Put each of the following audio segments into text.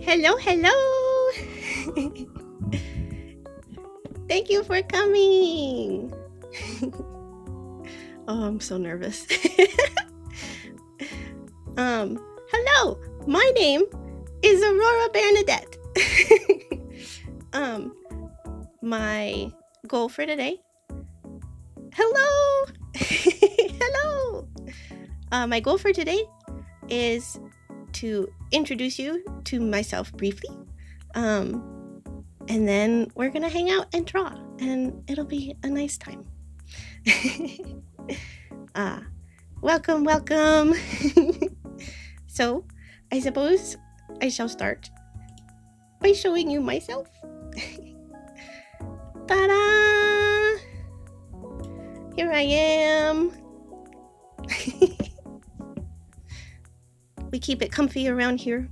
Hello, hello. Thank you for coming. Oh, I'm so nervous. Hello. My name is Aurora Bearnadette. My goal for today. Hello. Hello. My goal for today is to introduce you to myself briefly. And then we're gonna hang out and draw, and it'll be a nice time. Welcome, welcome. So, I suppose I shall start by showing you myself. Ta-da! Here I am. We keep it comfy around here.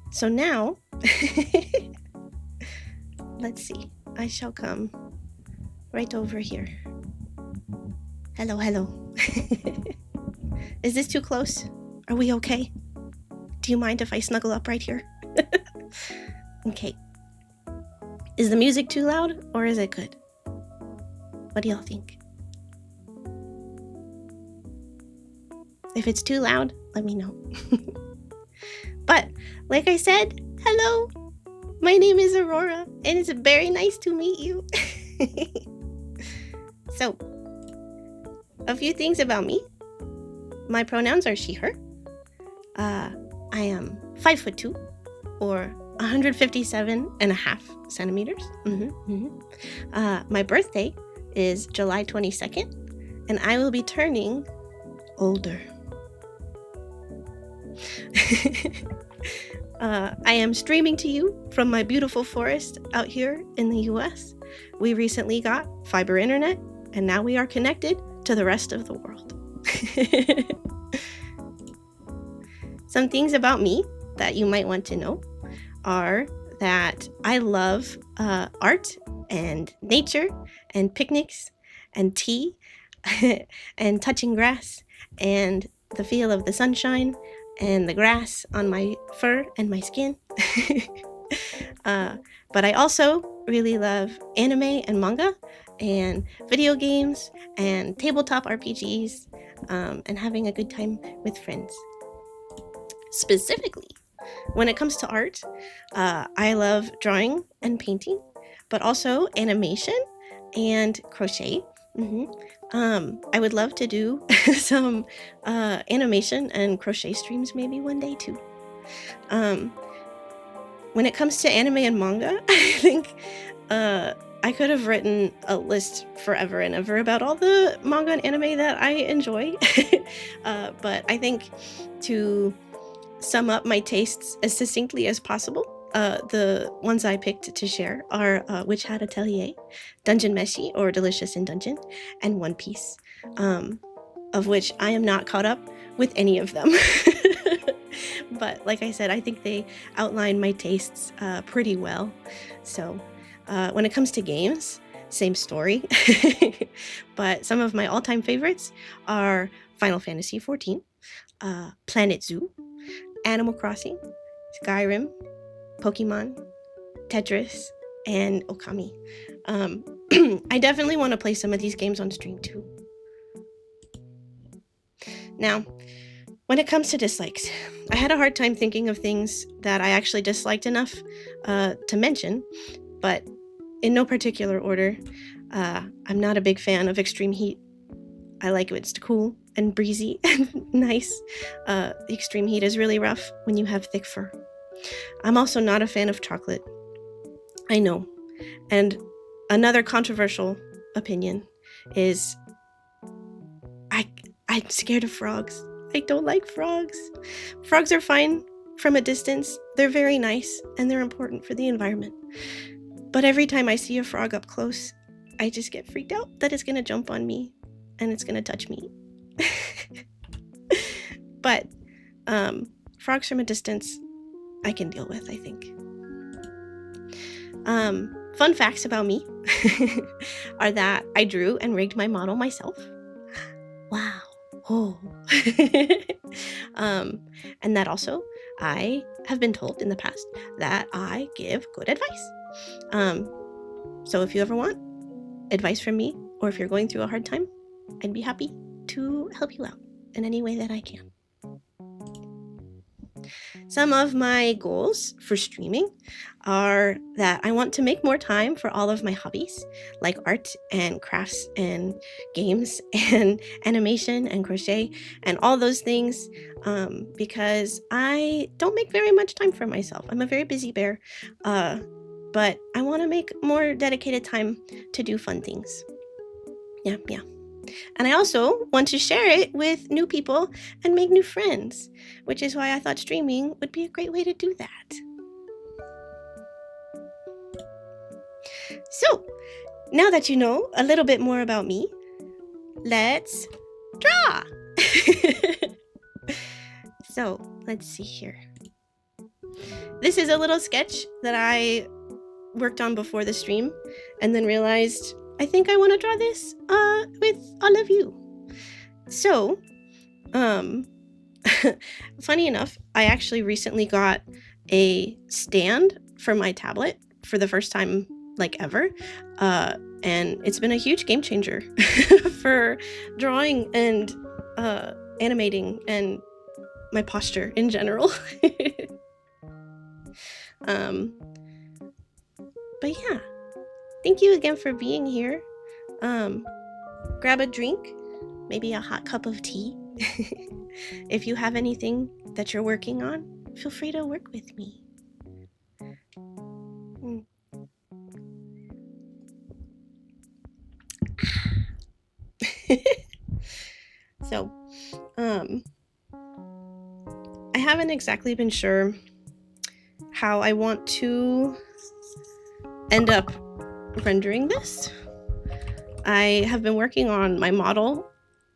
So now, let's see. I shall come right over here. Hello, hello. Is this too close? Are we okay? Do you mind if I snuggle up right here? Okay. Is the music too loud or is it good? What do y'all think? If it's too loud, let me know. But like I said, hello. My name is Aurora and it's very nice to meet you. So, a few things about me. My pronouns are she, her. I am 5'2" or 157.5 centimeters. My birthday is July 22nd, and I will be turning older. I am streaming to you from my beautiful forest out here in the US. We recently got fiber internet, and now we are connected to the rest of the world. Some things about me that you might want to know are that I love art and nature and picnics and tea and touching grass and the feel of the sunshine and the grass on my fur and my skin. But I also really love anime and manga and video games and tabletop RPGs and having a good time with friends. Specifically, when it comes to art, I love drawing and painting, but also animation and crochet. I would love to do some animation and crochet streams maybe one day too. When it comes to anime and manga, I think I could have written a list forever and ever about all the manga and anime that I enjoy. But I think to sum up my tastes as succinctly as possible, the ones I picked to share are Witch Hat Atelier, Dungeon Meshi or Delicious in Dungeon, and One Piece, of which I am not caught up with any of them. But like I said, I think they outline my tastes pretty well. So when it comes to games, same story. But some of my all-time favorites are Final Fantasy XIV, Planet Zoo, Animal Crossing, Skyrim, Pokemon, Tetris, and Okami. I definitely want to play some of these games on stream too. Now, when it comes to dislikes, I had a hard time thinking of things that I actually disliked enough to mention, but in no particular order. I'm not a big fan of extreme heat. I like it, it's cool and breezy and nice. Extreme heat is really rough when you have thick fur. I'm also not a fan of chocolate. I know. And another controversial opinion is I'm scared of frogs. I don't like frogs. Frogs are fine from a distance. They're very nice and they're important for the environment. But every time I see a frog up close, I just get freaked out that it's gonna jump on me and it's gonna touch me. But frogs from a distance, I can deal with, I think. Fun facts about me are that I drew and rigged my model myself. Wow. Oh. And that also, I have been told in the past that I give good advice. So if you ever want advice from me, or if you're going through a hard time, I'd be happy to help you out in any way that I can. Some of my goals for streaming are that I want to make more time for all of my hobbies, like art and crafts and games and animation and crochet and all those things, because I don't make very much time for myself. I'm a very busy bear, but I want to make more dedicated time to do fun things. Yeah. And I also want to share it with new people and make new friends, which is why I thought streaming would be a great way to do that. So, now that you know a little bit more about me, let's draw! So, let's see here. This is a little sketch that I worked on before the stream and then realized I think I want to draw this with all of you. So, funny enough, I actually recently got a stand for my tablet for the first time ever, and it's been a huge game changer for drawing and animating and my posture in general. But yeah, thank you again for being here. Grab a drink, maybe a hot cup of tea. If you have anything that you're working on, feel free to work with me. So, I haven't exactly been sure how I want to end up rendering this. I have been working on my model.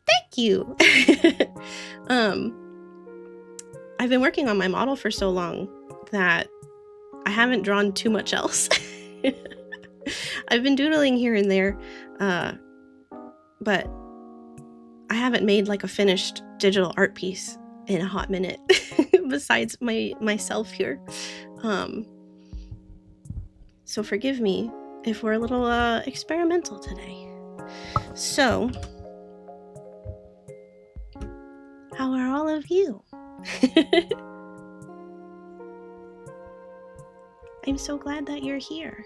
Thank you. I've been working on my model for so long that I haven't drawn too much else. I've been doodling here and there, but I haven't made a finished digital art piece in a hot minute besides myself here. So forgive me if we're a little experimental today. So, how are all of you? I'm so glad that you're here.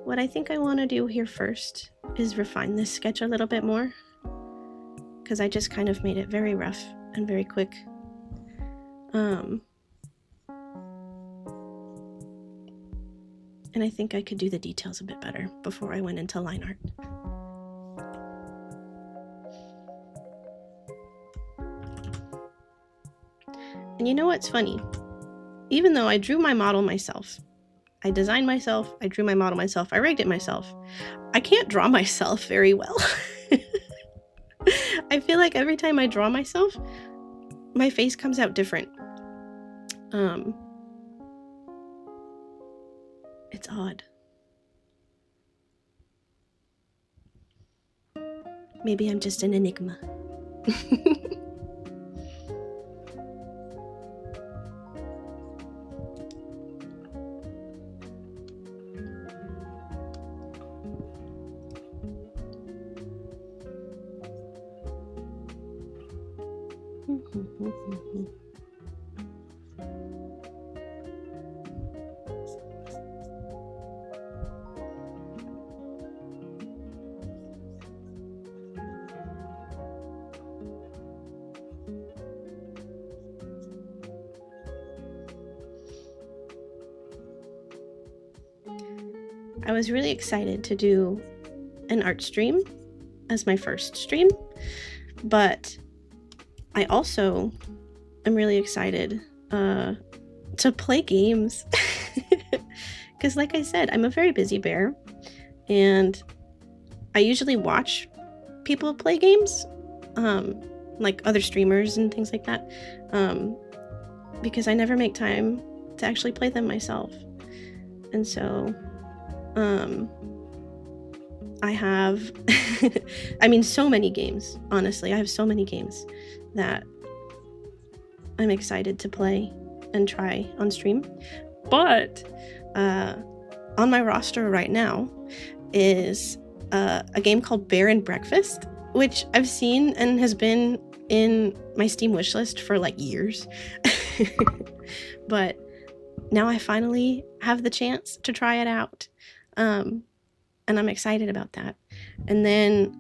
What I think I want to do here first is refine this sketch a little bit more, because I just kind of made it very rough and very quick. And I think I could do the details a bit better before I went into line art. And you know what's funny? Even though I drew my model myself, I designed myself, I drew my model myself, I rigged it myself, I can't draw myself very well. I feel like every time I draw myself, my face comes out different. It's odd. Maybe I'm just an enigma. I was really excited to do an art stream as my first stream, but I also am really excited to play games because, like I said, I'm a very busy bear, and I usually watch people play games, like other streamers and things like that, because I never make time to actually play them myself. And so I have, I mean, so many games, honestly. I have so many games that I'm excited to play and try on stream. But on my roster right now is a game called Bear and Breakfast, which I've seen and has been in my Steam wishlist for like years. But now I finally have the chance to try it out. And I'm excited about that. And then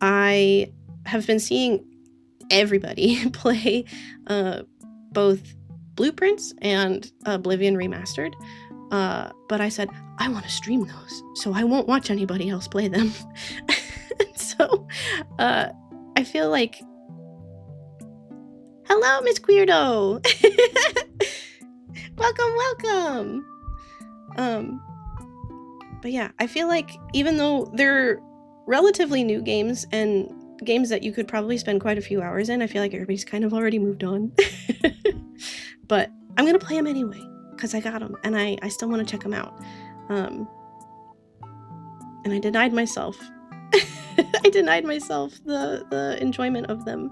I have been seeing everybody play both Blueprints and Oblivion Remastered. But I said, I want to stream those, so I won't watch anybody else play them. So I feel like, hello, Miss Queerdo. Welcome. But yeah, I feel like even though they're relatively new games and games that you could probably spend quite a few hours in, I feel like everybody's kind of already moved on. But I'm gonna play them anyway because I got them and I still want to check them out. And I denied myself the enjoyment of them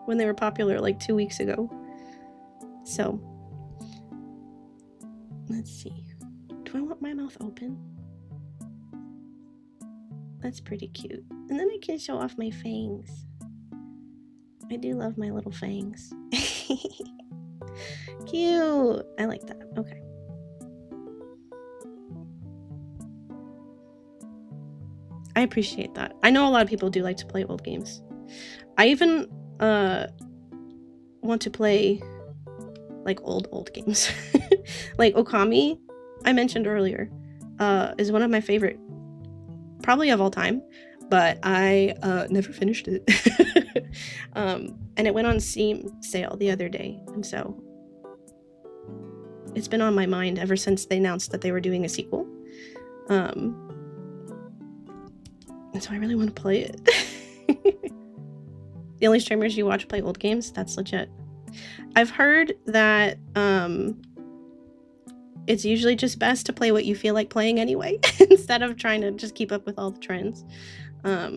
when they were popular like 2 weeks ago. So let's see. Do I want my mouth open? That's pretty cute. And then I can show off my fangs. I do love my little fangs. Cute. I like that. Okay. I appreciate that. I know a lot of people do like to play old games. I even want to play like old games. Like Okami, I mentioned earlier, is one of my favorite, probably of all time, but I never finished it. And it went on Steam sale the other day, and so it's been on my mind ever since they announced that they were doing a sequel. And so I really want to play it. The only streamers you watch play old games? That's legit. I've heard that it's usually just best to play what you feel like playing anyway, instead of trying to just keep up with all the trends. I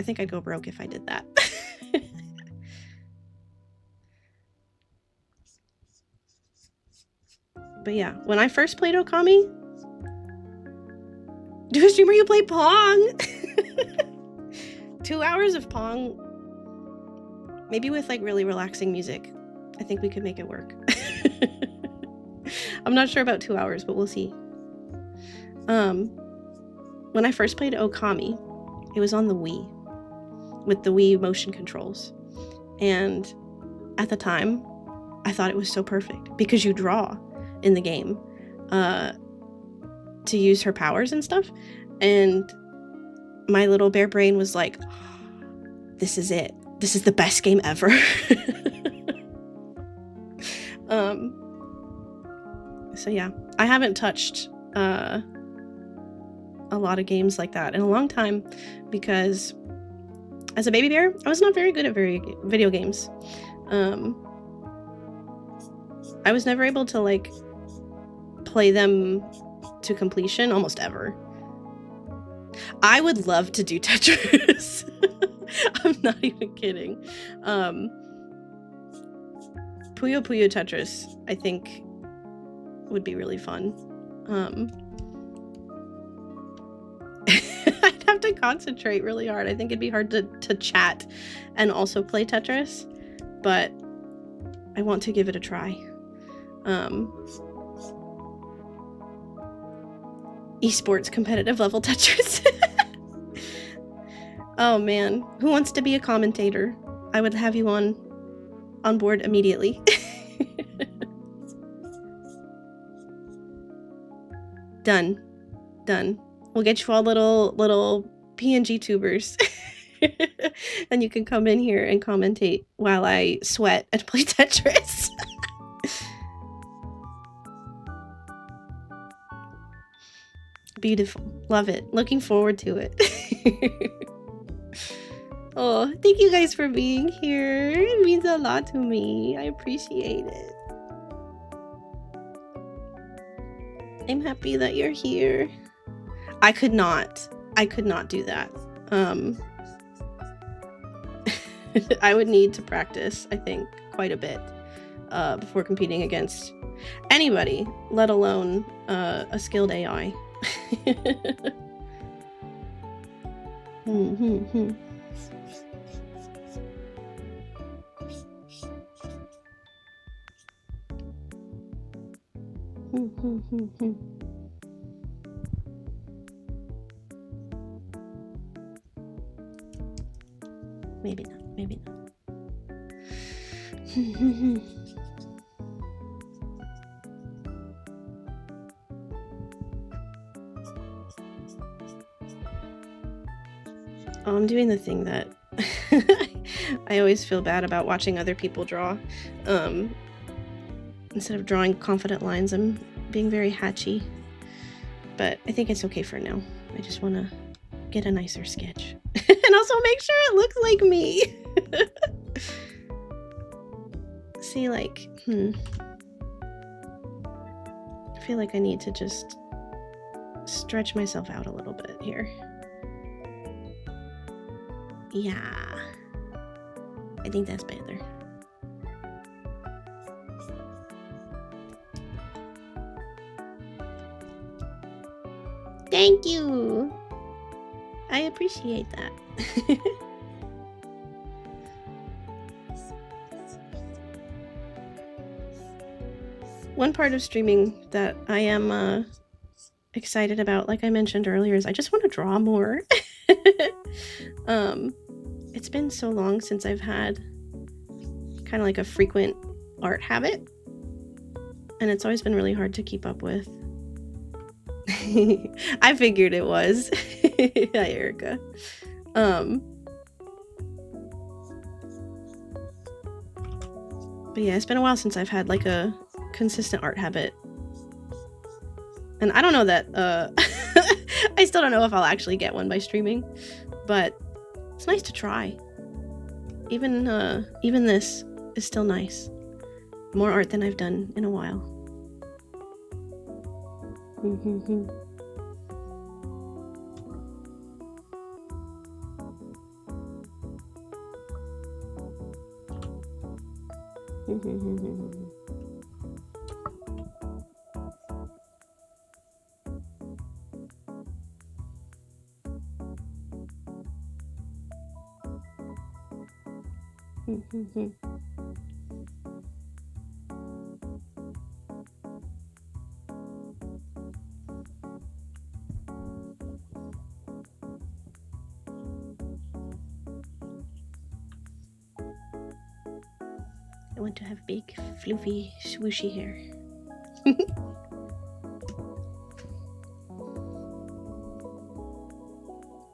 think I'd go broke if I did that. But yeah, when I first played Okami, do a stream where you play Pong. 2 hours of Pong, maybe with like really relaxing music. I think we could make it work. I'm not sure about 2 hours, but we'll see. When I first played Okami, it was on the Wii with the Wii motion controls. And at the time, I thought it was so perfect because you draw in the game to use her powers and stuff. And my little bear brain was like, this is it. This is the best game ever. So yeah, I haven't touched a lot of games like that in a long time because as a baby bear, I was not very good at video games. I was never able to like play them to completion almost ever. I would love to do Tetris. I'm not even kidding. Puyo Puyo Tetris, I think, would be really fun. I'd have to concentrate really hard. I think it'd be hard to chat and also play Tetris, but I want to give it a try. Esports competitive level Tetris. Oh man, who wants to be a commentator? I would have you on board immediately. Done. We'll get you all little PNG tubers. And you can come in here and commentate while I sweat and play Tetris. Beautiful. Love it. Looking forward to it. Oh, thank you guys for being here. It means a lot to me. I appreciate it. I'm happy that you're here. I could not. I could not do that. I would need to practice, I think, quite a bit before competing against anybody, let alone a skilled AI. Maybe not, maybe not. Oh, I'm doing the thing that I always feel bad about watching other people draw. Instead of drawing confident lines, I'm being very hatchy. But I think it's okay for now. I just want to get a nicer sketch. And also make sure it looks like me. See, like, I feel like I need to just stretch myself out a little bit here. Yeah. I think that's better. Thank you. I appreciate that. One part of streaming that I am excited about, like I mentioned earlier, is I just want to draw more. It's been so long since I've had kind of like a frequent art habit, and it's always been really hard to keep up with. I figured it was. Hi, Erica. But yeah, it's been a while since I've had like a consistent art habit. And I don't know that, I still don't know if I'll actually get one by streaming, but it's nice to try. Even this is still nice. More art than I've done in a while. I want to have big, floofy, swooshy hair.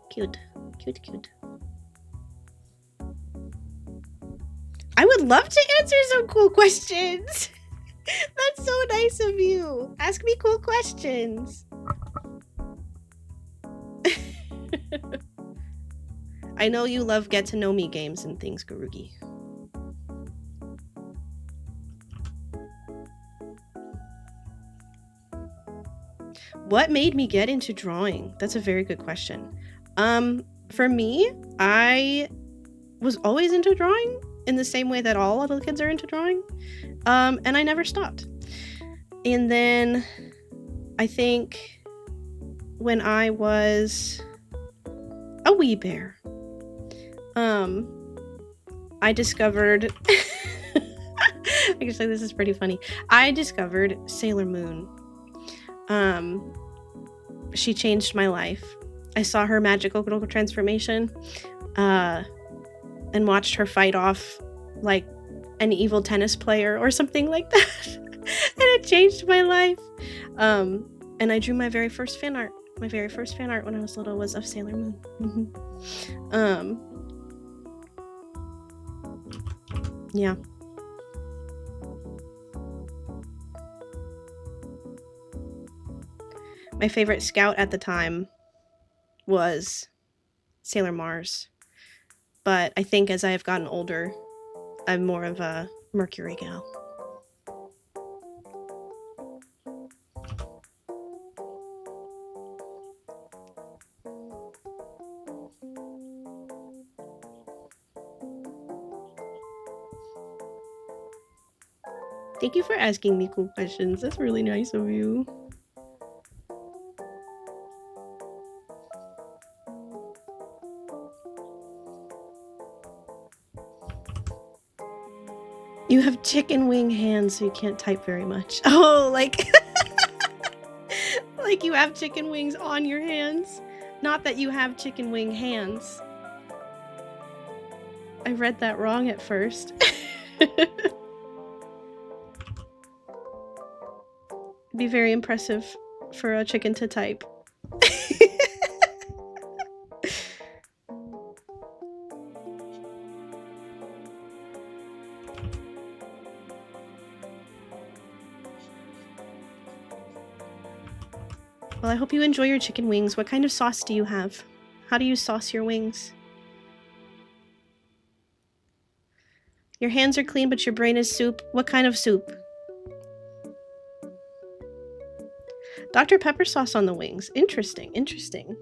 Cute. Cute, cute. I would love to answer some cool questions. That's so nice of you. Ask me cool questions. I know you love get to know me games and things, Garugi. What made me get into drawing? That's a very good question. For me, I was always into drawing in the same way that all little kids are into drawing. And I never stopped. And then I think when I was a wee bear, I discovered actually this is pretty funny. I discovered Sailor Moon. She changed my life. I saw her magical transformation and watched her fight off like an evil tennis player or something like that. And it changed my life. And I drew my very first fan art. My very first fan art when I was little was of Sailor Moon. Yeah. My favorite scout at the time was Sailor Mars. But I think as I have gotten older, I'm more of a Mercury gal. Thank you for asking me cool questions. That's really nice of you. You have chicken wing hands, so you can't type very much. Oh, like... like you have chicken wings on your hands. Not that you have chicken wing hands. I read that wrong at first. It'd be very impressive for a chicken to type. Well, I hope you enjoy your chicken wings. What kind of sauce do you have? How do you sauce your wings? Your hands are clean, but your brain is soup. What kind of soup? Dr. Pepper sauce on the wings. Interesting, interesting.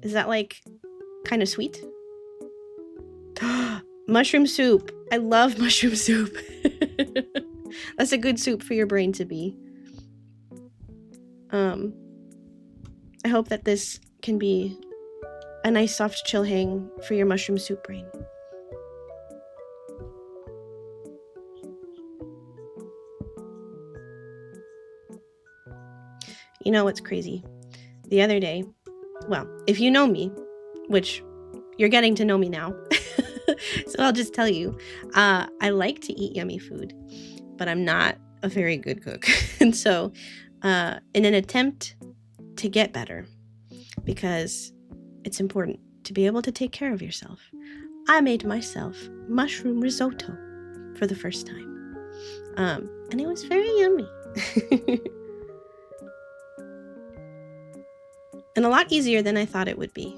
Is that like kind of sweet? Mushroom soup. I love mushroom soup. That's a good soup for your brain to be. I hope that this can be a nice soft chill hang for your mushroom soup brain. You know what's crazy? The other day, well, if you know me, which you're getting to know me now, so I'll just tell you, I like to eat yummy food, but I'm not a very good cook. And so in an attempt to get better, because it's important to be able to take care of yourself, I made myself mushroom risotto for the first time. And it was very yummy. And a lot easier than I thought it would be,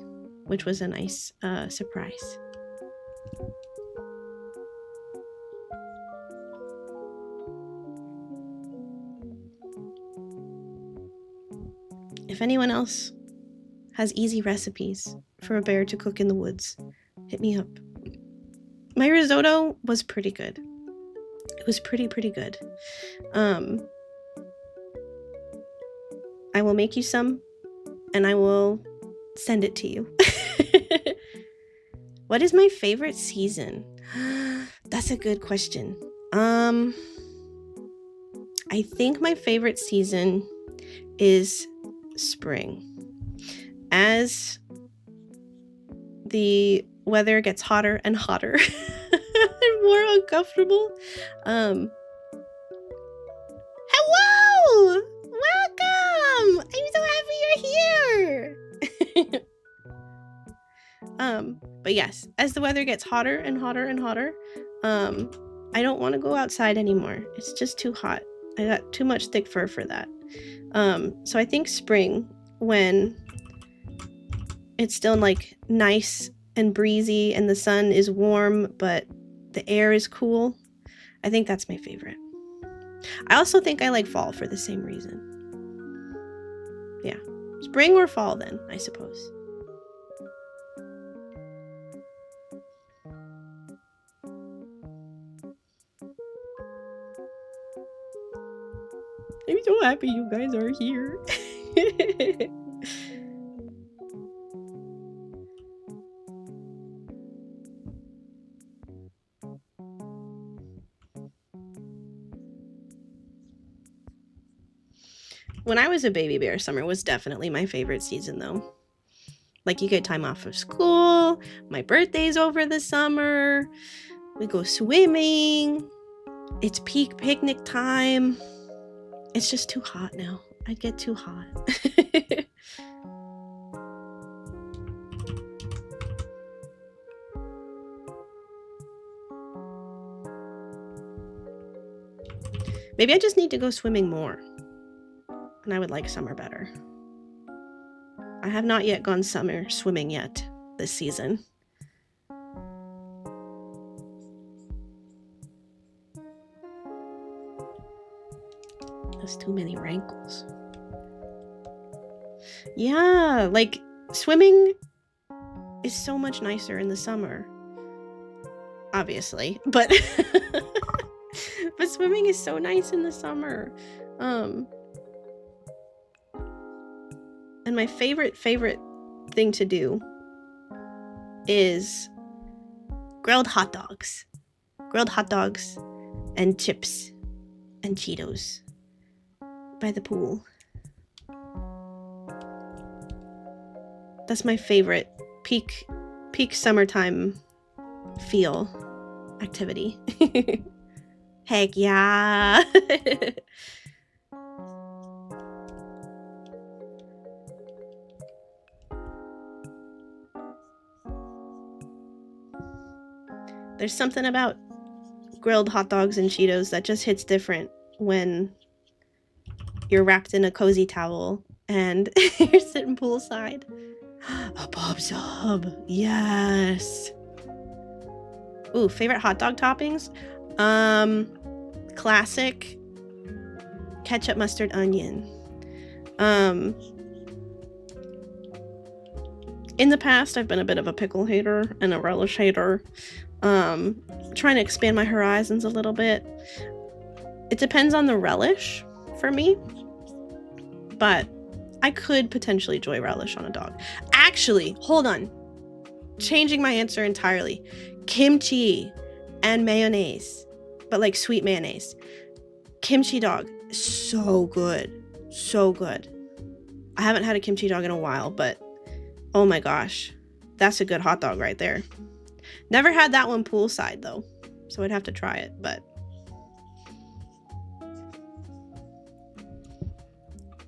which was a nice surprise. If anyone else has easy recipes for a bear to cook in the woods, hit me up. My risotto was pretty good. It was pretty good. I will make you some, and I will send it to you. What is my favorite season? That's a good question. I think my favorite season is spring. As the weather gets hotter and hotter and more uncomfortable. Hello! Welcome! I'm so happy you're here! But yes, as the weather gets hotter and hotter and hotter, I don't want to go outside anymore. It's just too hot. I got too much thick fur for that. So I think spring, when it's still like nice and breezy and the sun is warm, but the air is cool, I think that's my favorite. I also think I like fall for the same reason. Yeah. Spring or fall then, I suppose. I'm so happy you guys are here. When I was a baby bear, summer was definitely my favorite season though. Like, you get time off of school, my birthday's over the summer, we go swimming, it's peak picnic time. It's just too hot now. I'd get too hot. Maybe I just need to go swimming more. And I would like summer better. I have not yet gone summer swimming yet this season. That's too many rankles. Yeah, like swimming is so much nicer in the summer. obviously, but but swimming is so nice in the summer. And my favorite thing to do is grilled hot dogs and chips and Cheetos by the pool. That's my favorite peak summertime feel activity. Heck yeah. There's something about grilled hot dogs and Cheetos that just hits different when you're wrapped in a cozy towel and you're sitting poolside. A pop sub. Yes. Ooh, favorite hot dog toppings? Classic ketchup, mustard, onion. In the past, I've been a bit of a pickle hater and a relish hater. Trying to expand my horizons a little bit. It depends on the relish for me, but I could potentially enjoy relish on a dog. Actually, hold on. Changing my answer entirely. Kimchi and mayonnaise, but like sweet mayonnaise. Kimchi dog, so good. So good. I haven't had a kimchi dog in a while, but oh my gosh, that's a good hot dog right there. Never had that one poolside though, so I'd have to try it, but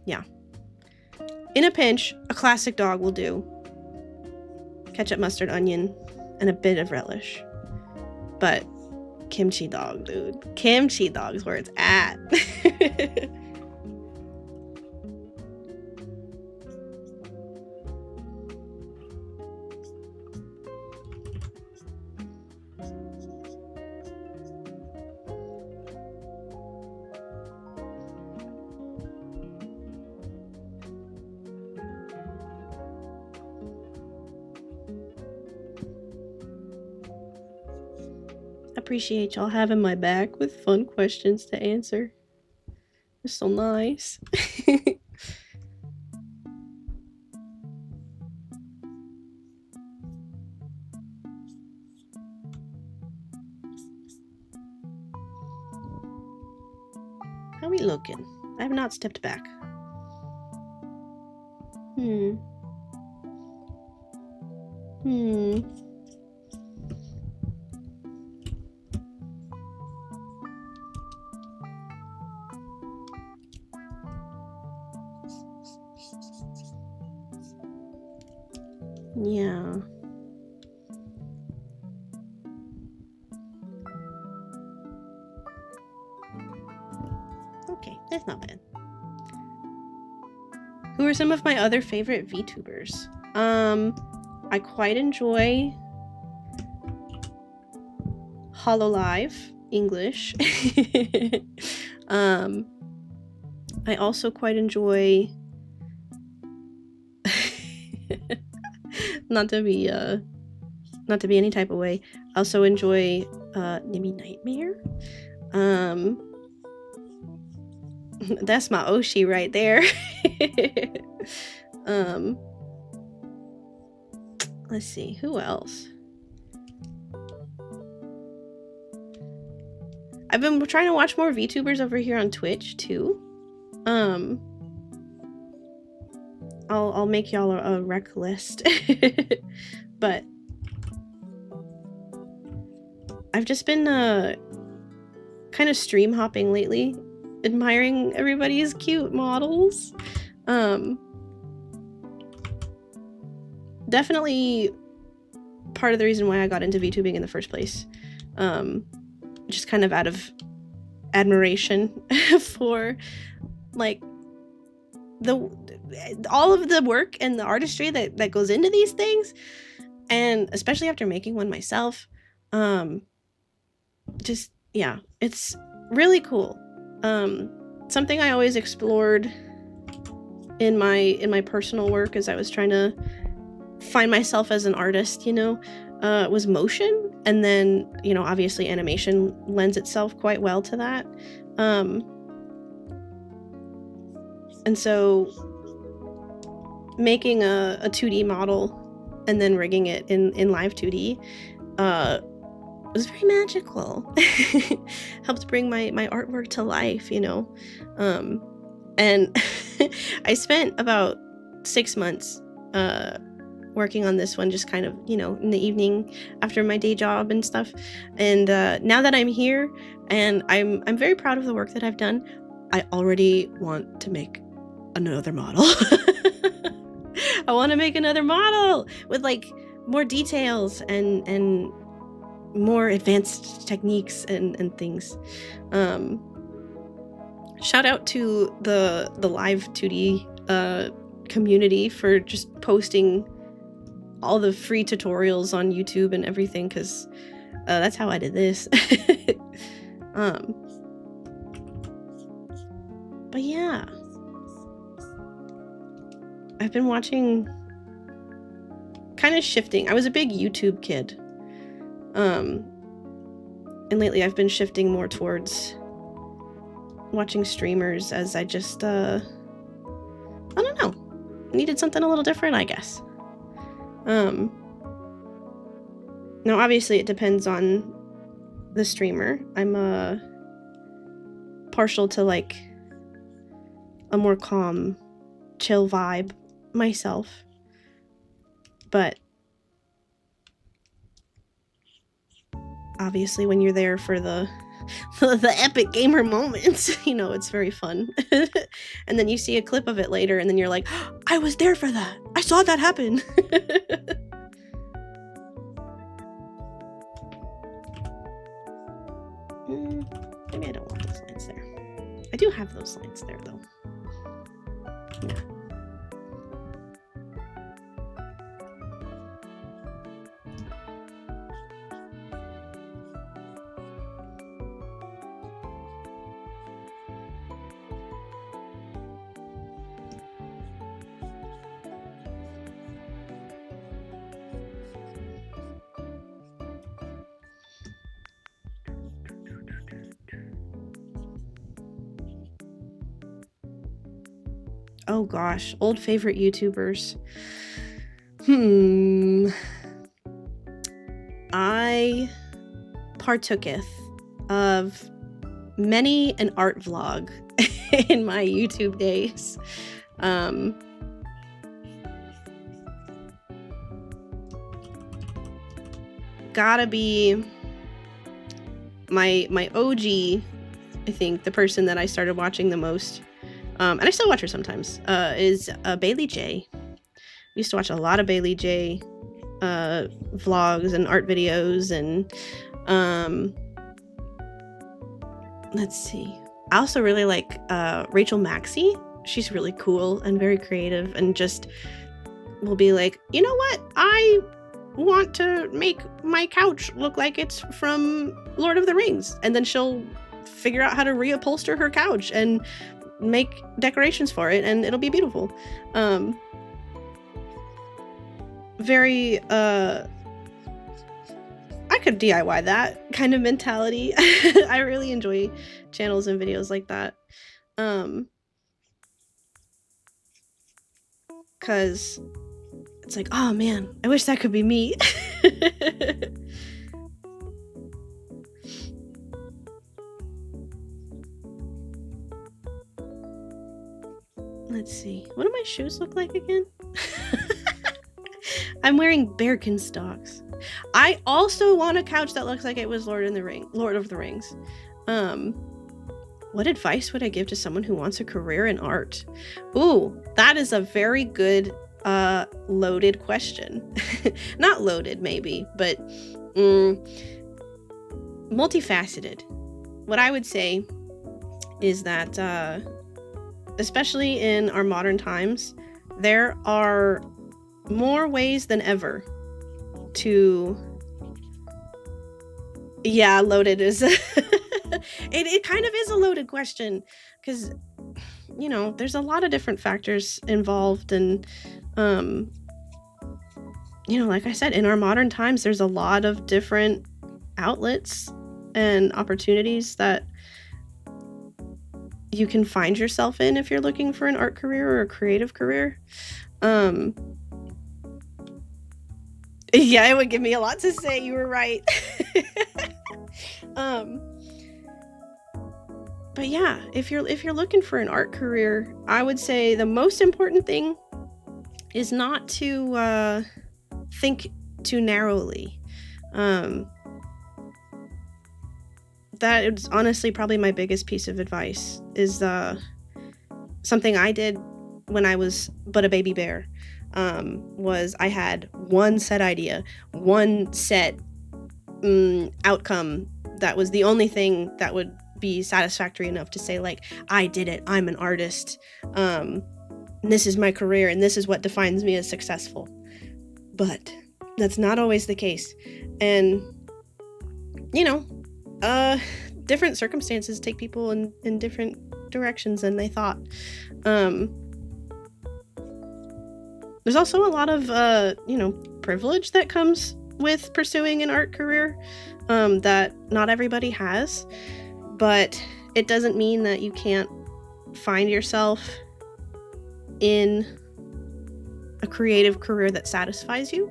yeah. In a pinch, a classic dog will do. Ketchup, mustard, onion, and a bit of relish. But kimchi dog, dude. Kimchi dog's where it's at. Appreciate y'all having my back with fun questions to answer. It's so nice. How we looking? I have not stepped back. Yeah. Okay, that's not bad. Who are some of my other favorite VTubers? I quite enjoy Hololive English. I also quite enjoy not to be any type of way. I also enjoy Nimmy Nightmare. That's my Oshi right there. Let's see, who else? I've been trying to watch more VTubers over here on Twitch too. I'll make y'all a rec list. But I've just been kind of stream hopping lately, admiring everybody's cute models. Definitely part of the reason why I got into VTubing in the first place. Just kind of out of admiration for like all of the work and the artistry that goes into these things, and especially after making one myself. Just yeah, it's really cool. Something I always explored in my personal work as I was trying to find myself as an artist, you know, was motion. And then, you know, obviously animation lends itself quite well to that. And so making a 2D model and then rigging it in live 2D was very magical. Helped bring my artwork to life, you know. And I spent about 6 months working on this one, just kind of, you know, in the evening after my day job and stuff. And now that I'm here and I'm very proud of the work that I've done, I already want to make another model. I want to make another model with like more details and more advanced techniques and things. Shout out to the live 2D community for just posting all the free tutorials on YouTube and everything, because that's how I did this. But yeah, I've been watching, kind of shifting. I was a big YouTube kid. And lately I've been shifting more towards watching streamers, as I just, I don't know, needed something a little different, I guess. Now obviously it depends on the streamer. I'm, partial to like a more calm, chill vibe myself, but obviously when you're there for the epic gamer moments, you know, it's very fun. And then you see a clip of it later and then you're like, oh, I was there for that, I saw that happen. Maybe I don't want those lines there. I do have those lines there though. Yeah. Oh gosh, old favorite YouTubers. I partooketh of many an art vlog in my YouTube days. Gotta be my OG, I think, the person that I started watching the most. And I still watch her sometimes, is Bailey J. Used to watch a lot of Bailey J vlogs and art videos, and let's see. I also really like Rachel Maxey. She's really cool and very creative, and just will be like, you know what? I want to make my couch look like it's from Lord of the Rings, and then she'll figure out how to reupholster her couch and make decorations for it, and it'll be beautiful. Very I could DIY that kind of mentality. I really enjoy channels and videos like that, cause it's like, oh man, I wish that could be me. Let's see. What do my shoes look like again? I'm wearing Birkenstocks. I also want a couch that looks like it was Lord of the Rings. What advice would I give to someone who wants a career in art? Ooh, that is a very good loaded question. Not loaded maybe, but multifaceted. What I would say is that especially in our modern times, there are more ways than ever to... Yeah, loaded is... it kind of is a loaded question, because, you know, there's a lot of different factors involved, and, you know, like I said, in our modern times, there's a lot of different outlets and opportunities that you can find yourself in if you're looking for an art career or a creative career. Yeah, it would give me a lot to say. You were right. But yeah, if you're looking for an art career, I would say the most important thing is not to think too narrowly. That is honestly probably my biggest piece of advice, is something I did when I was but a baby bear. Was I had one set idea, one set outcome that was the only thing that would be satisfactory enough to say, like, I did it, I'm an artist, and this is my career, and this is what defines me as successful. But that's not always the case. And, you know, different circumstances take people in different directions than they thought. There's also a lot of, privilege that comes with pursuing an art career that not everybody has. But it doesn't mean that you can't find yourself in a creative career that satisfies you.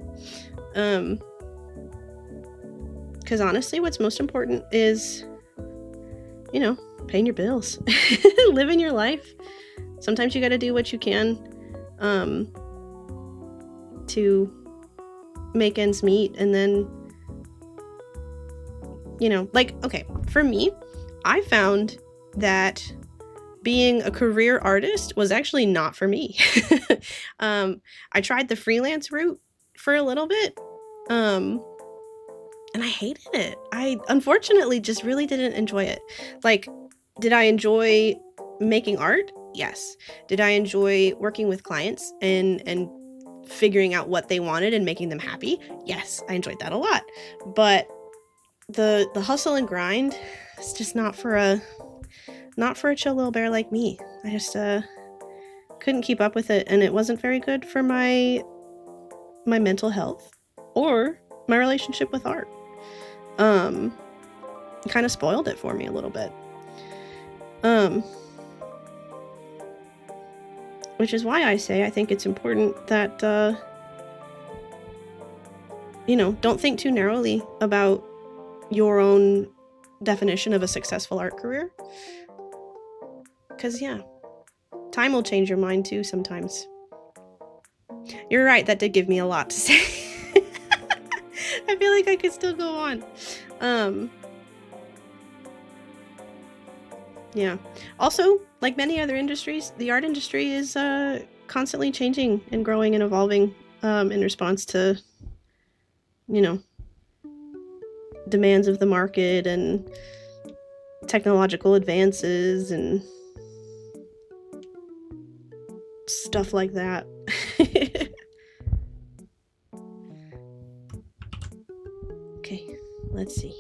Because honestly, what's most important is, paying your bills, living your life. Sometimes you got to do what you can to make ends meet. And then, okay, for me, I found that being a career artist was actually not for me. I tried the freelance route for a little bit, and I hated it. I unfortunately just really didn't enjoy it. Like, did I enjoy making art? Yes. Did I enjoy working with clients and figuring out what they wanted and making them happy? Yes, I enjoyed that a lot. But the hustle and grind is just not for a chill little bear like me. I just couldn't keep up with it, and it wasn't very good for my mental health or my relationship with art. It kind of spoiled it for me a little bit. Which is why I say I think it's important that don't think too narrowly about your own definition of a successful art career. Because, yeah, time will change your mind too sometimes. You're right, that did give me a lot to say. I feel like I could still go on. Yeah. Also, like many other industries, the art industry is constantly changing and growing and evolving in response to, demands of the market and technological advances and stuff like that. Okay, let's see.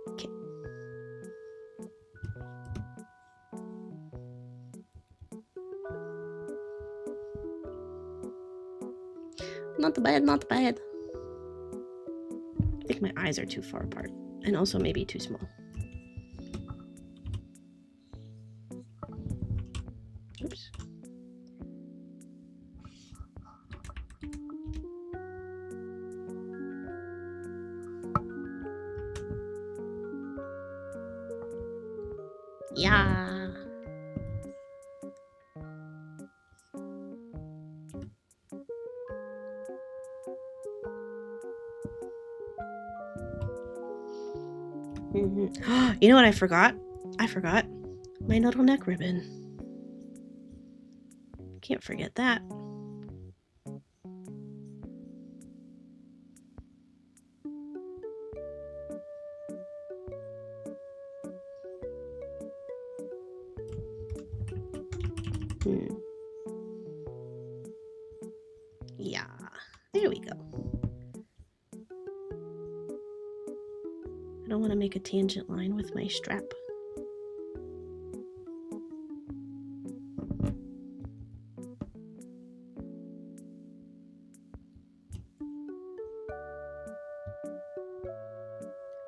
Okay. Not bad, not bad. I think my eyes are too far apart, and also maybe too small. Oops. Yeah. You know what I forgot? I forgot my little neck ribbon. Can't forget that. Yeah. to make a tangent line with my strap.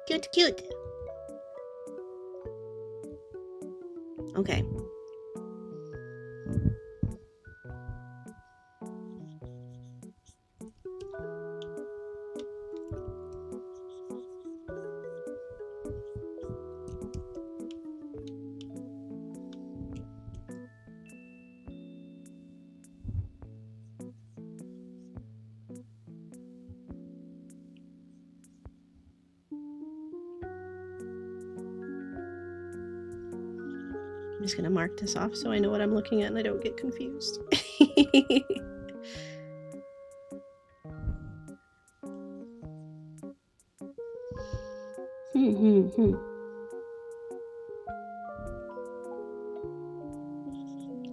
Cute, cute. Okay. I'm just gonna mark this off so I know what I'm looking at and I don't get confused.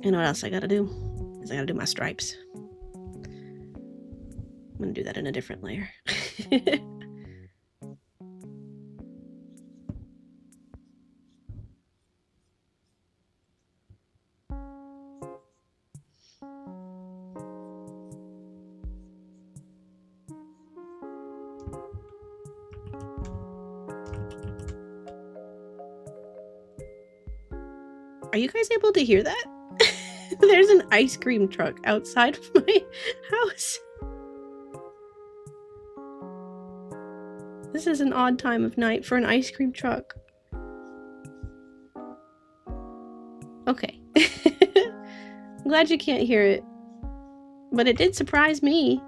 And what else I gotta do is I gotta do my stripes. I'm gonna do that in a different layer. Are you guys able to hear that? There's an ice cream truck outside of my house. This is an odd time of night for an ice cream truck. Okay. I'm glad you can't hear it. But it did surprise me.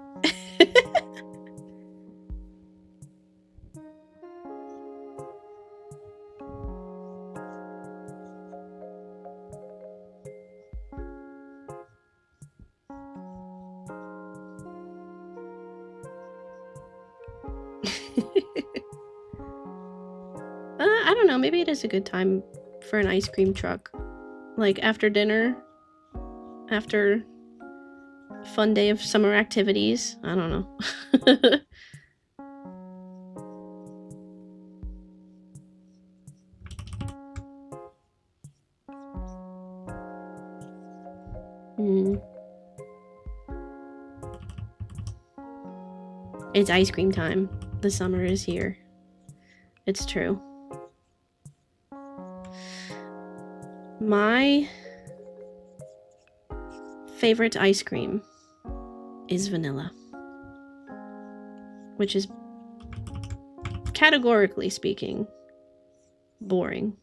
I don't know, maybe it is a good time for an ice cream truck. Like after dinner, after a fun day of summer activities. I don't know. It's ice cream time. The summer is here. It's true. My favorite ice cream is vanilla, which is, categorically speaking, boring,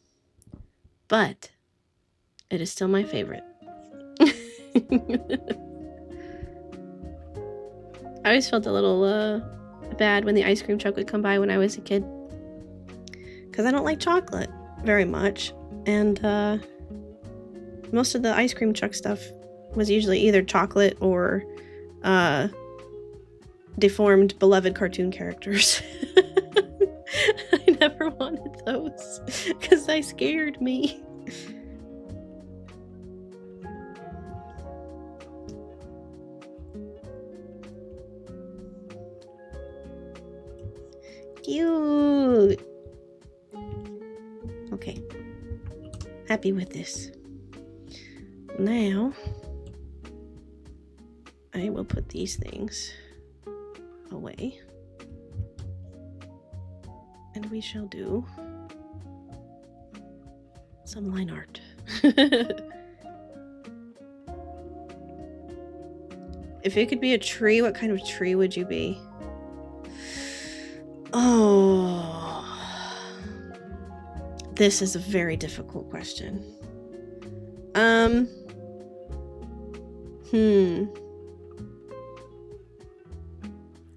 but it is still my favorite. I always felt a little bad when the ice cream truck would come by when I was a kid, because I don't like chocolate very much, and most of the ice cream truck stuff was usually either chocolate or deformed beloved cartoon characters. I never wanted those because they scared me. Cute. Okay. Happy with this. Now, I will put these things away. And we shall do some line art. If it could be a tree, what kind of tree would you be? Oh, this is a very difficult question.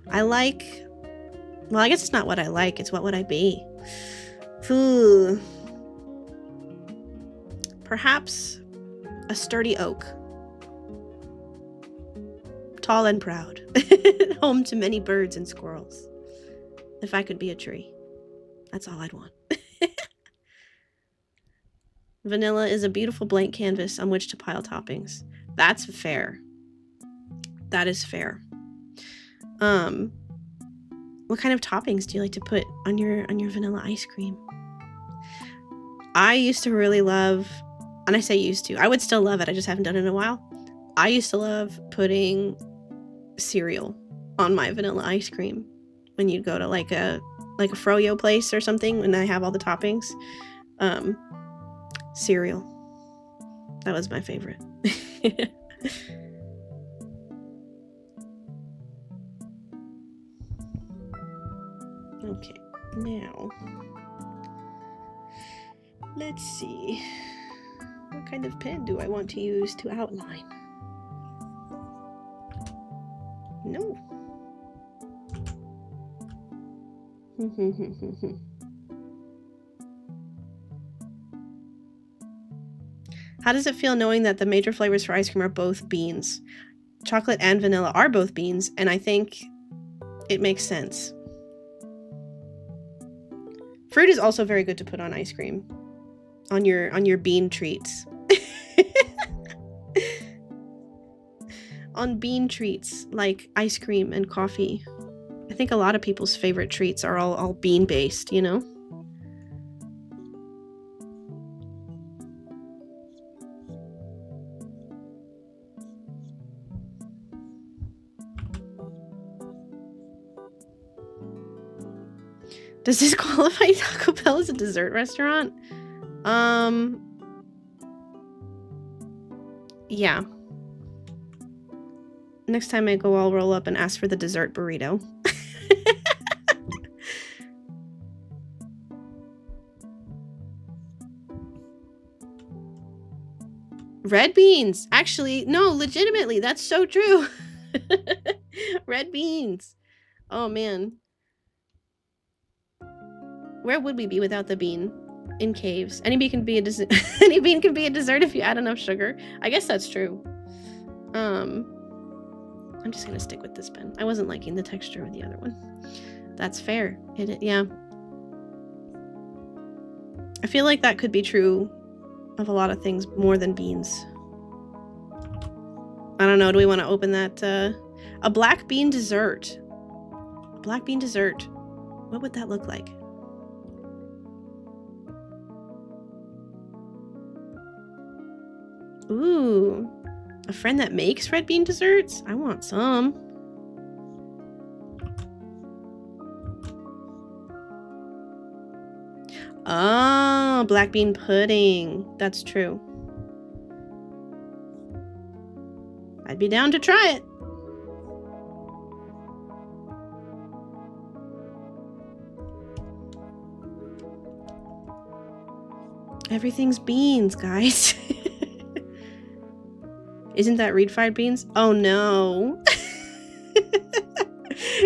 I like, well, I guess it's not what I like, it's what would I be? Perhaps a sturdy oak. Tall and proud. Home to many birds and squirrels. If I could be a tree, that's all I'd want. Vanilla is a beautiful blank canvas on which to pile toppings. That's fair. That is fair. What kind of toppings do you like to put on your vanilla ice cream? I used to really love, and I say used to, I would still love it, I just haven't done it in a while. I used to love putting cereal on my vanilla ice cream when you'd go to like a froyo place or something when I have all the toppings. Cereal. That was my favorite. Okay, now let's see. What kind of pen do I want to use to outline? No. How does it feel knowing that the major flavors for ice cream are both beans? Chocolate and vanilla are both beans, and I think it makes sense. Fruit is also very good to put on ice cream. On your bean treats. On bean treats like ice cream and coffee. I think a lot of people's favorite treats are all bean based, you know? Does this qualify Taco Bell as a dessert restaurant? Yeah. Next time I go, I'll roll up and ask for the dessert burrito. Red beans! Actually, no, legitimately, that's so true. Red beans. Oh, man. Where would we be without the bean? In caves. Any bean can be a dessert. Any bean can be a dessert if you add enough sugar. I guess that's true. I'm just gonna stick with this pen. I wasn't liking the texture of the other one. That's fair. Yeah. I feel like that could be true of a lot of things more than beans. I don't know. Do we want to open that? A black bean dessert. A black bean dessert. What would that look like? Ooh. A friend that makes red bean desserts? I want some. Oh, black bean pudding. That's true. I'd be down to try it. Everything's beans, guys. Isn't that refried beans? Oh no.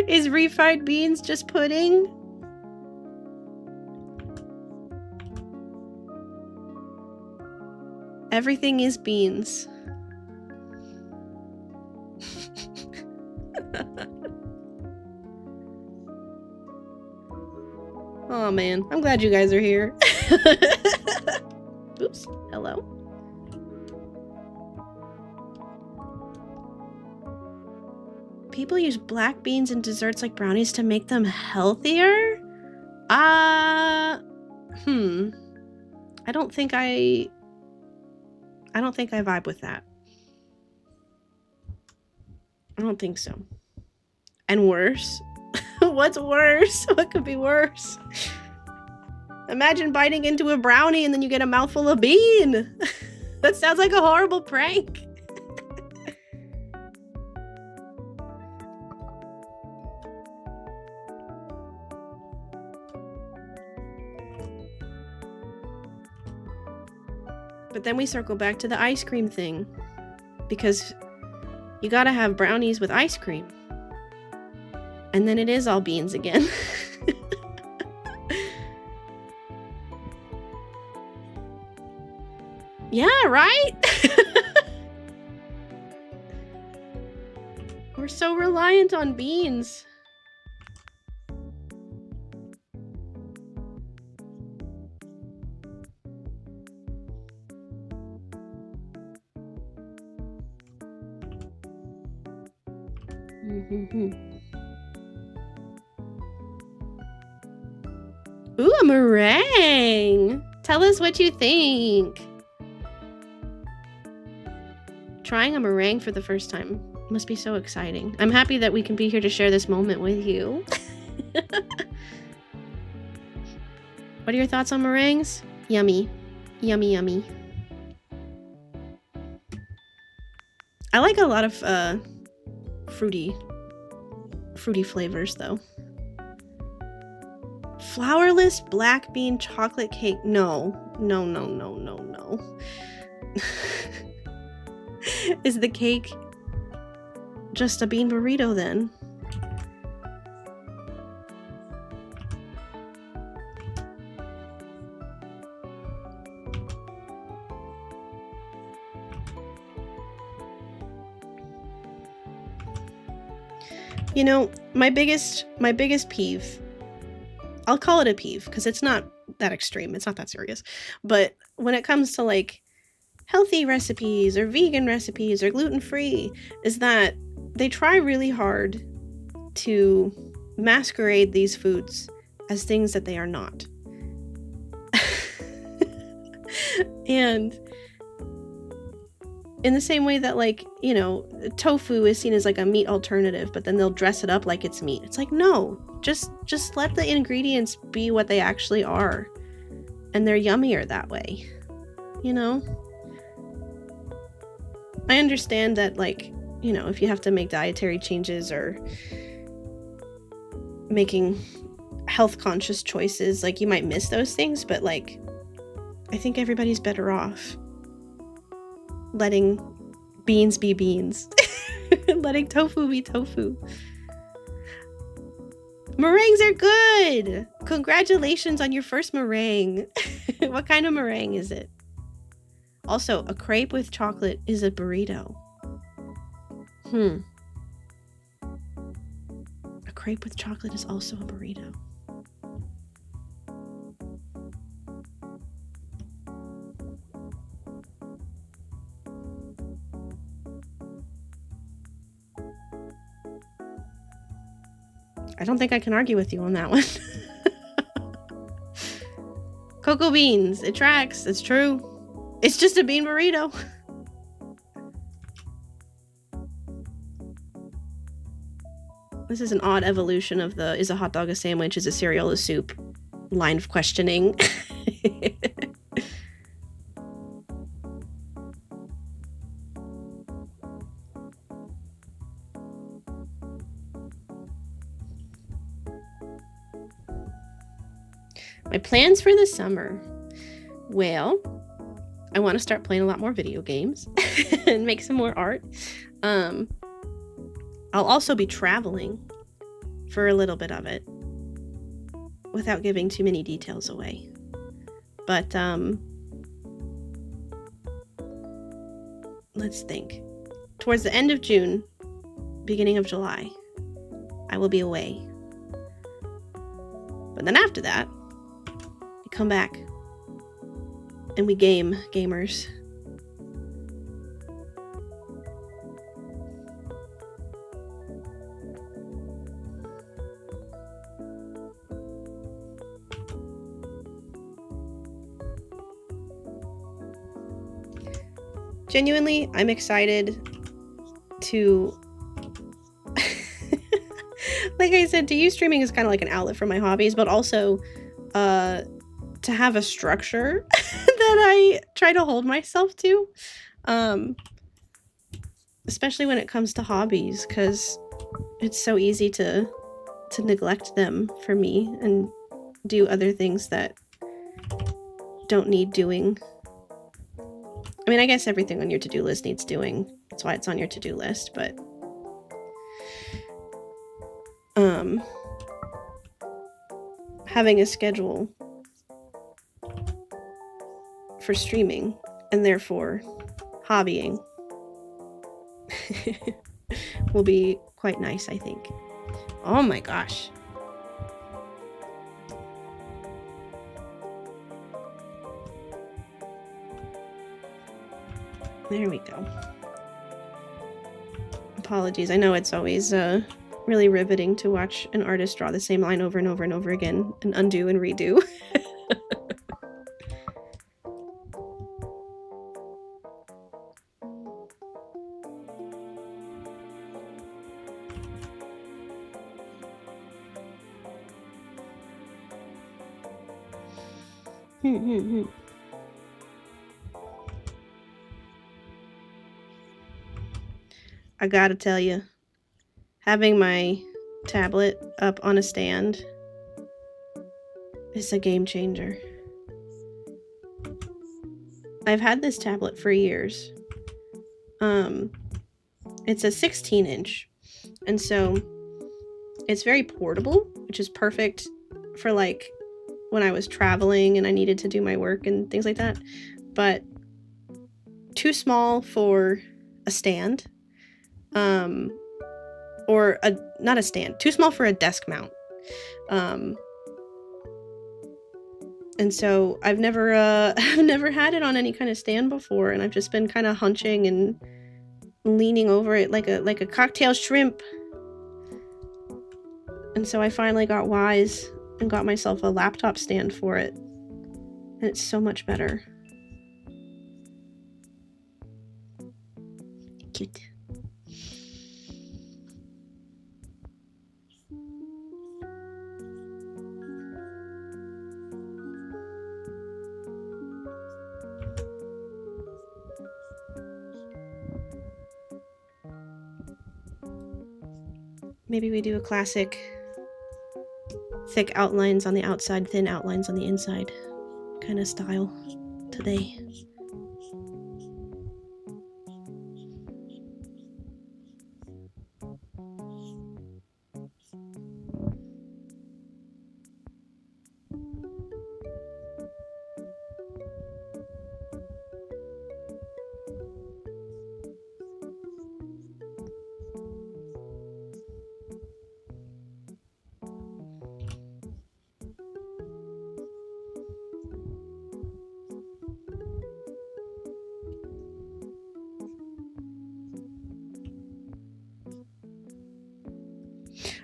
Is refried beans just pudding? Everything is beans. Oh man, I'm glad you guys are here. Oops, hello. People use black beans in desserts like brownies to make them healthier? I don't think I vibe with that. I don't think so. And worse? What's worse? What could be worse? Imagine biting into a brownie and then you get a mouthful of bean. That sounds like a horrible prank. But then we circle back to the ice cream thing. Because you gotta have brownies with ice cream. And then it is all beans again. Yeah, right? We're so reliant on beans. meringue! Tell us what you think. Trying a meringue for the first time must be so exciting. I'm happy that we can be here to share this moment with you. What are your thoughts on meringues? Yummy. Yummy, yummy. I like a lot of fruity flavors though. Flourless black bean chocolate cake. No. Is the cake just a bean burrito then? You know, my biggest peeve, I'll call it a peeve because it's not that extreme, it's not that serious, but when it comes to like healthy recipes or vegan recipes or gluten-free, is that they try really hard to masquerade these foods as things that they are not. And in the same way that, like, you know, tofu is seen as like a meat alternative, but then they'll dress it up like it's meat. It's like, no, just let the ingredients be what they actually are. And they're yummier that way, you know? I understand that, like, you know, if you have to make dietary changes or making health conscious choices, like, you might miss those things, but like, I think everybody's better off letting beans be beans. Letting tofu be tofu. Meringues are good! Congratulations on your first meringue. What kind of meringue is it? Also, a crepe with chocolate is a burrito. A crepe with chocolate is also a burrito. I don't think I can argue with you on that one. Cocoa beans. It tracks. It's true. It's just a bean burrito. This is an odd evolution of the is a hot dog a sandwich, is a cereal a soup line of questioning. My plans for the summer. Well, I want to start playing a lot more video games and make some more art. I'll also be traveling for a little bit of it without giving too many details away. But let's think. Towards the end of June, beginning of July, I will be away. But then after that, we come back and we gamers. Genuinely, I'm excited to like I said, to use streaming is kind of like an outlet for my hobbies, but also to have a structure that I try to hold myself to, especially when it comes to hobbies, because it's so easy to neglect them for me and do other things that don't need doing. I mean, I guess everything on your to-do list needs doing. That's why it's on your to-do list, but having a schedule for streaming and therefore hobbying will be quite nice, I think. Oh my gosh. There we go. Apologies. I know it's always really riveting to watch an artist draw the same line over and over and over again and undo and redo. I gotta tell you, having my tablet up on a stand is a game changer. I've had this tablet for years. It's a 16-inch, and so it's very portable, which is perfect for like when I was traveling and I needed to do my work and things like that, but too small for a stand, or not a stand, too small for a desk mount. And so I've never had it on any kind of stand before, and I've just been kind of hunching and leaning over it like a cocktail shrimp. And so I finally got wise and got myself a laptop stand for it, and it's so much better. Cute. Maybe we do a classic thick outlines on the outside, thin outlines on the inside kind of style today.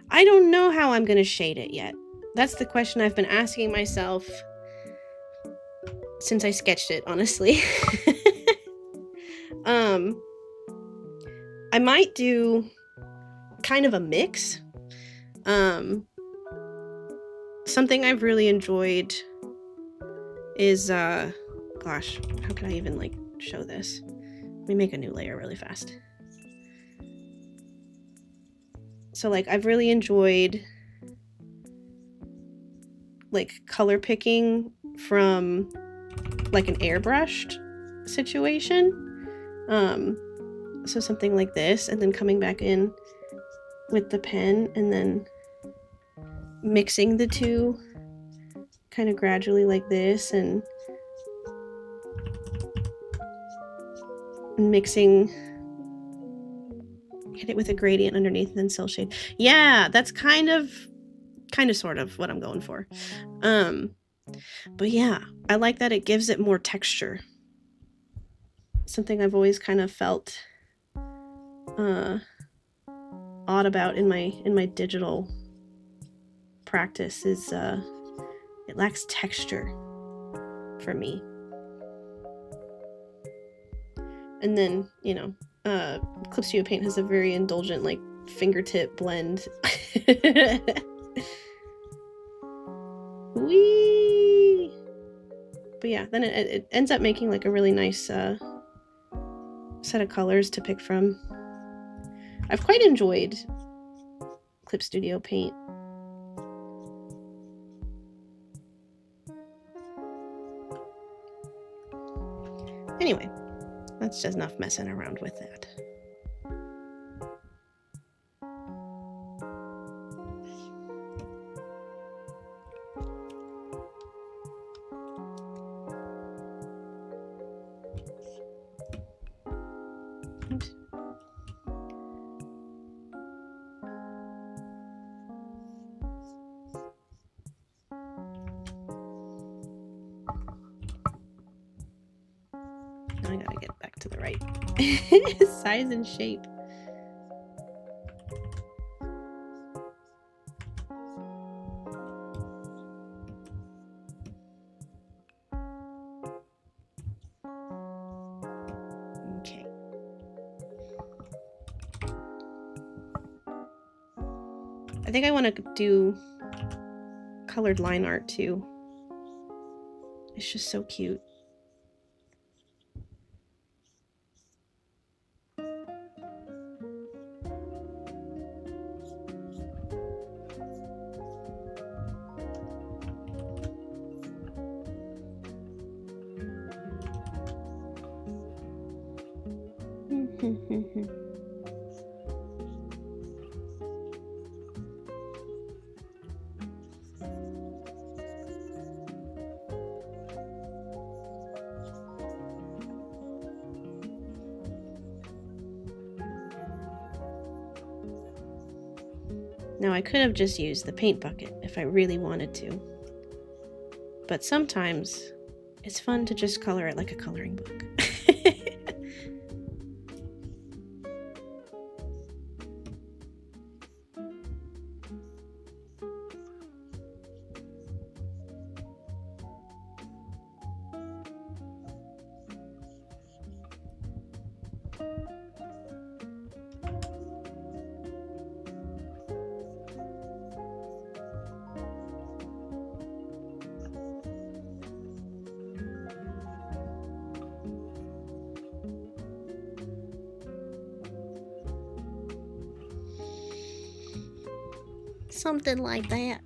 I don't know how I'm gonna shade it yet. That's the question I've been asking myself since I sketched it, honestly. I might do kind of a mix. Something I've really enjoyed is, gosh, how can I even, like, show this? Let me make a new layer really fast. So, like, I've really enjoyed, like, color picking from, like, an airbrushed situation. So something like this, and then coming back in with the pen, and then mixing the two kind of gradually like this, and mixing, hit it with a gradient underneath and then cell shade. Yeah, that's kind of sort of what I'm going for. But yeah, I like that it gives it more texture. Something I've always kind of felt odd about in my digital practice is it lacks texture for me. And then, you know, Clip Studio Paint has a very indulgent, like, fingertip blend. Whee! But yeah, then it ends up making, like, a really nice set of colors to pick from. I've quite enjoyed Clip Studio Paint. Anyway, that's just enough messing around with that. Oops. Now I gotta get back to the right size and shape. Okay. I think I want to do colored line art too. It's just so cute. Now, I could have just used the paint bucket if I really wanted to, but sometimes it's fun to just color it like a coloring book. Something like that.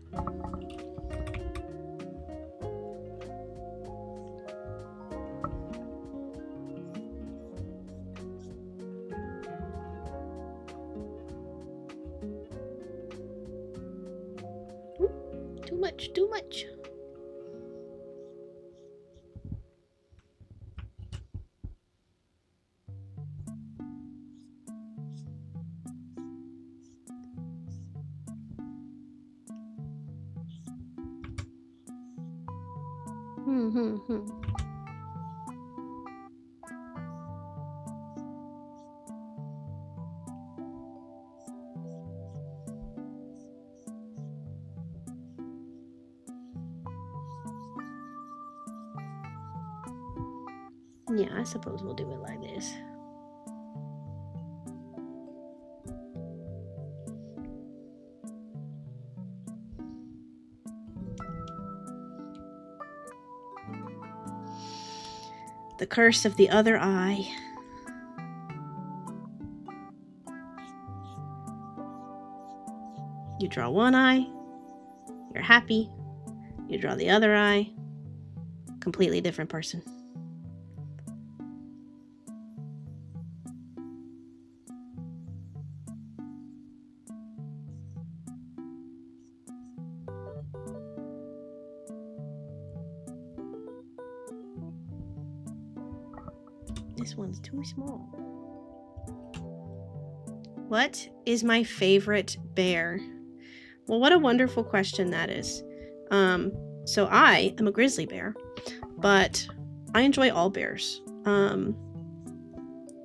Too much, too much. Yeah, I suppose we'll do it like this. The curse of the other eye. You draw one eye, you're happy. You draw the other eye, completely different person. This one's too small. What is my favorite bear? Well, what a wonderful question that is. So I am a grizzly bear, but I enjoy all bears.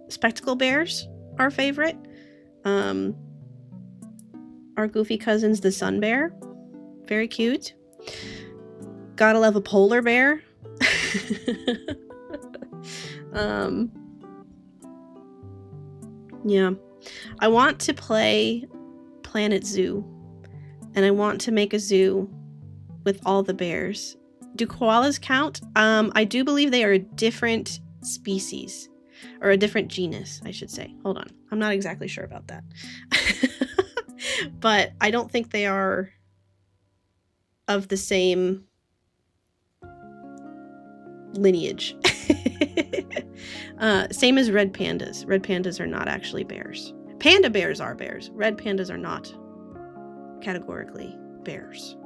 Spectacle bears are a favorite. Our goofy cousins, the sun bear, very cute. Gotta love a polar bear. Yeah. I want to play Planet Zoo, and I want to make a zoo with all the bears. Do koalas count? I do believe they are a different species, or a different genus, I should say. Hold on. I'm not exactly sure about that. But I don't think they are of the same lineage. Same as red pandas. Red pandas are not actually bears. Panda bears are bears. Red pandas are not categorically bears.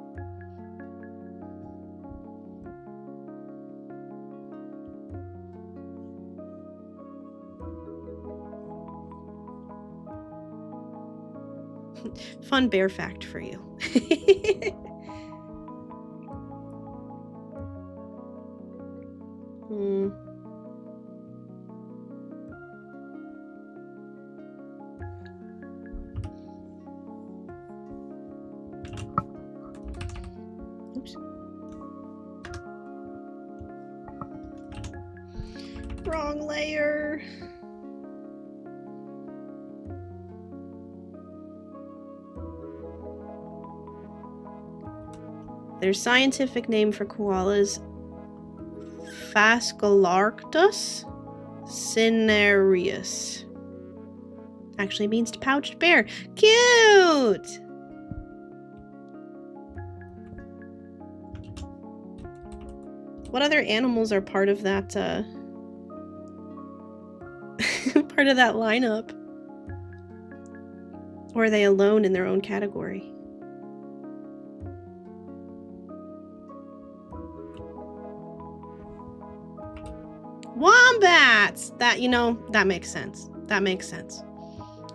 Fun bear fact for you. Oops. Wrong layer. Their scientific name for koalas Phascolarctus cinereus. Actually means pouched bear. Cute! What other animals are part of that, part of that lineup? Or are they alone in their own category? Wombats! That, you know, that makes sense. That makes sense.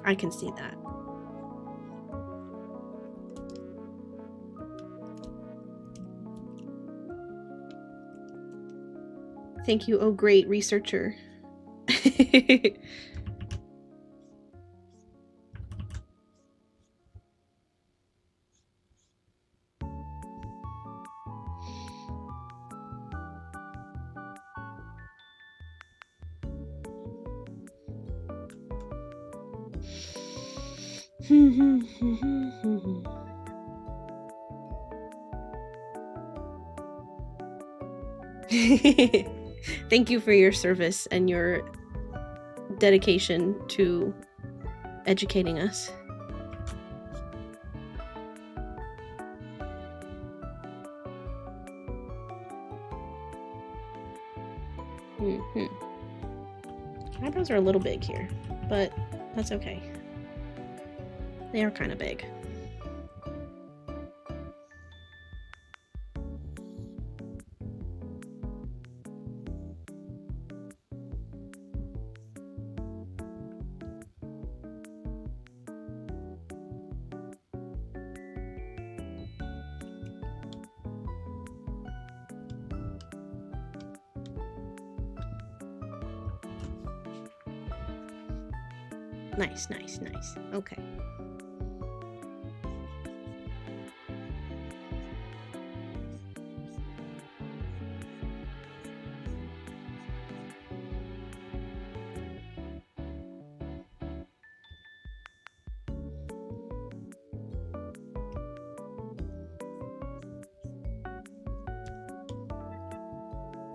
I can see that. Thank you, oh great researcher. Thank you for your service and your dedication to educating us. Eyebrows are a little big here, but that's okay. They are kind of big. Nice, nice, nice. Okay.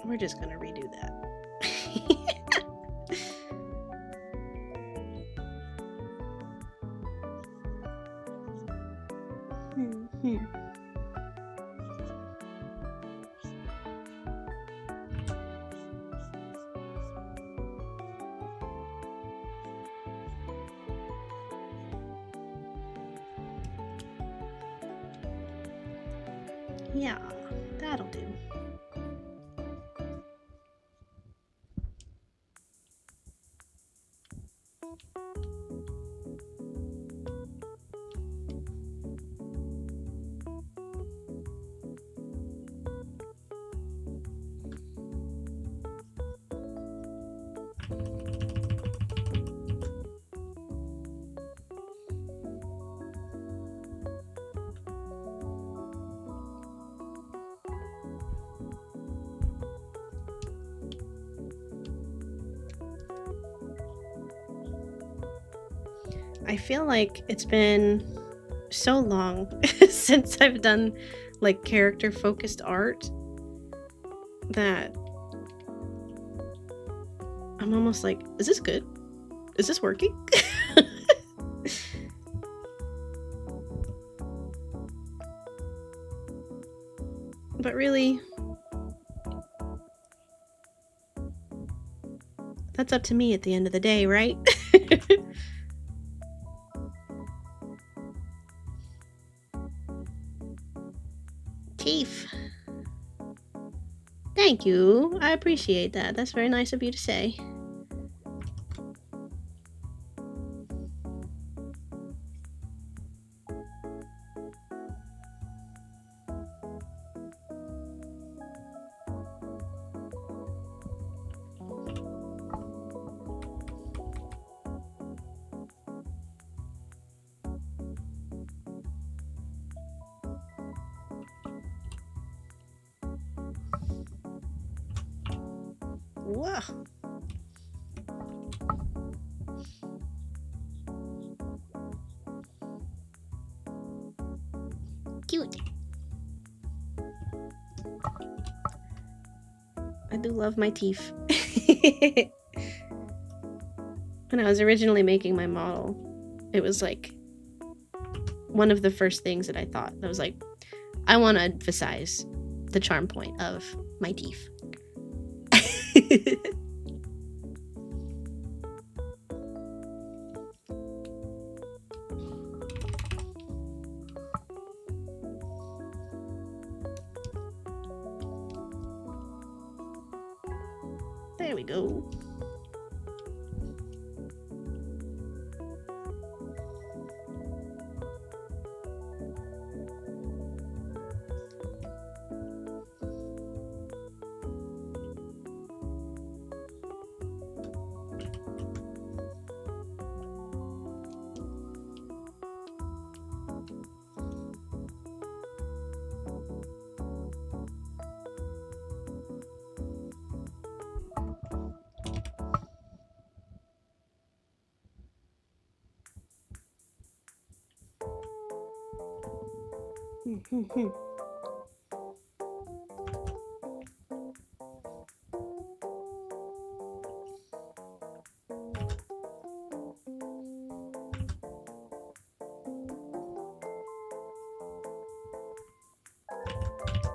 We're just gonna redo that. Yeah, that'll do. I feel like it's been so long since I've done like character focused art that I'm almost like, is this good? Is this working? But really, that's up to me at the end of the day, right? Chief. Thank you. I appreciate that. That's very nice of you to say. Whoa. Cute. do love my teeth. When I was originally making my model, it was like one of the first things that I thought. I was like, I want to emphasize the charm point of my teeth. There we go.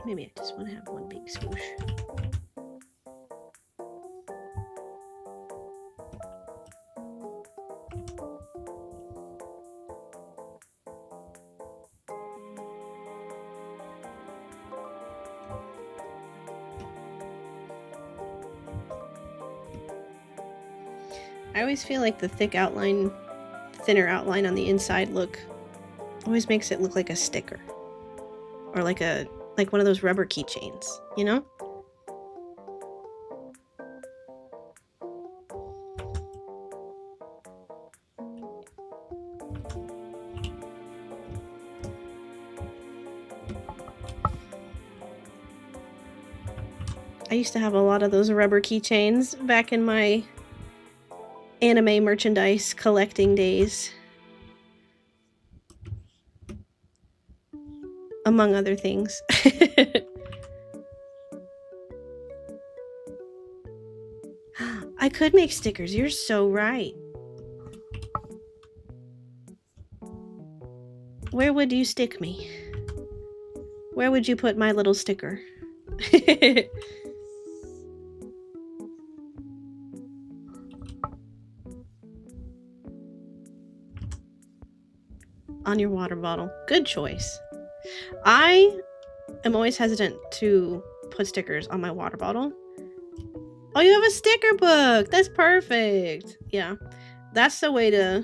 Maybe I just want to have one big swoosh. I always feel like the thinner outline on the inside look always makes it look like a sticker. Or like one of those rubber keychains, you know? I used to have a lot of those rubber keychains back in my anime merchandise collecting days. Among other things. I could make stickers. You're so right. Where would you stick me? Where would you put my little sticker? On your water bottle. Good choice. I am always hesitant to put stickers on my water bottle. Oh, you have a sticker book. That's perfect. Yeah, that's the way to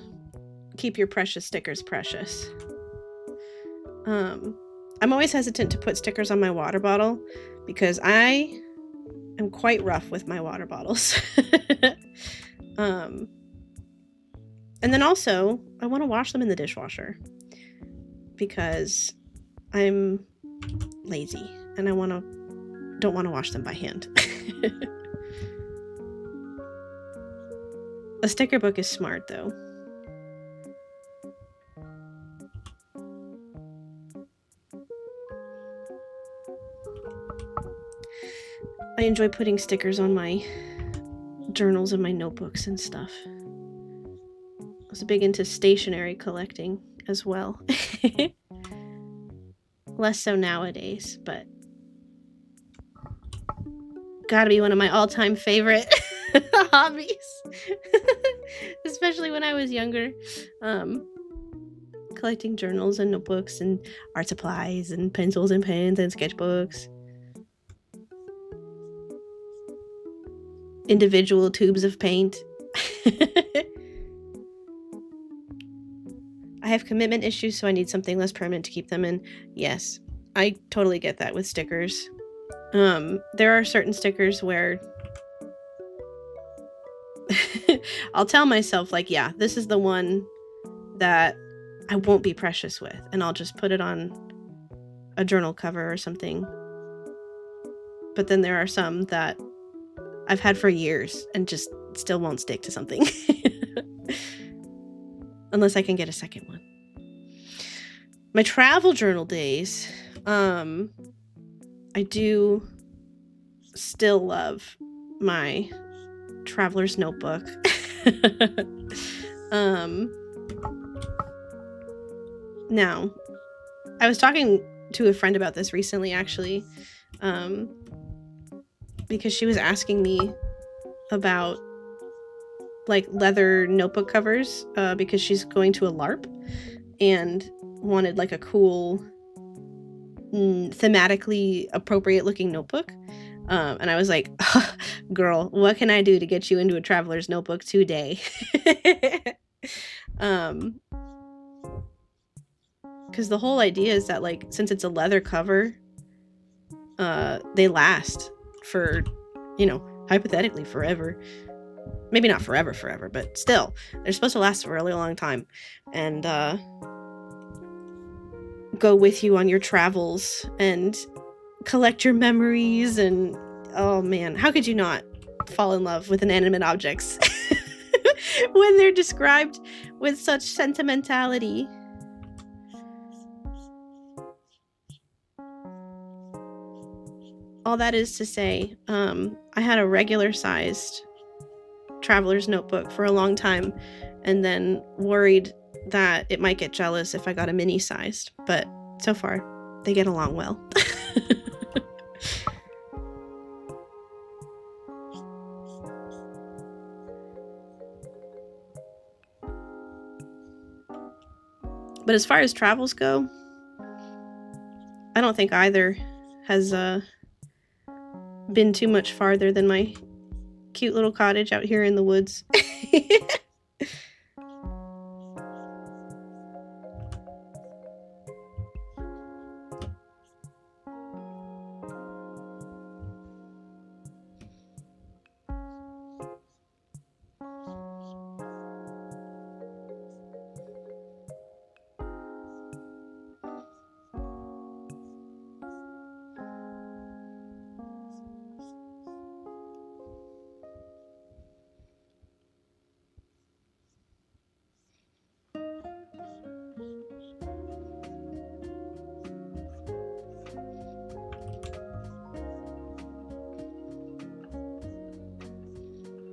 keep your precious stickers precious. I'm always hesitant to put stickers on my water bottle because I am quite rough with my water bottles. And then also, I want to wash them in the dishwasher because I'm lazy and I don't want to wash them by hand. A sticker book is smart though. I enjoy putting stickers on my journals and my notebooks and stuff. I was big into stationery collecting as well. Less so nowadays, but gotta be one of my all-time favorite hobbies. Especially when I was younger. Collecting journals and notebooks and art supplies and pencils and pens and sketchbooks. Individual tubes of paint. I have commitment issues, so I need something less permanent to keep them in. Yes, I totally get that with stickers. There are certain stickers where I'll tell myself, like, yeah, this is the one that I won't be precious with, and I'll just put it on a journal cover or something. But then there are some that I've had for years and just still won't stick to something. Unless I can get a second one. My travel journal days, I do still love my traveler's notebook. Now, I was talking to a friend about this recently, actually, because she was asking me about like leather notebook covers, because she's going to a LARP and wanted like a cool, thematically appropriate looking notebook. And I was like, girl, what can I do to get you into a traveler's notebook today? Because the whole idea is that, like, since it's a leather cover, they last for, hypothetically forever. Maybe not forever, but still, they're supposed to last for a really long time and go with you on your travels and collect your memories. And oh man, how could you not fall in love with inanimate objects when they're described with such sentimentality? All that is to say, I had a regular sized traveler's notebook for a long time and then worried that it might get jealous if I got a mini sized, but so far they get along well. But as far as travels go, I don't think either has been too much farther than my cute little cottage out here in the woods.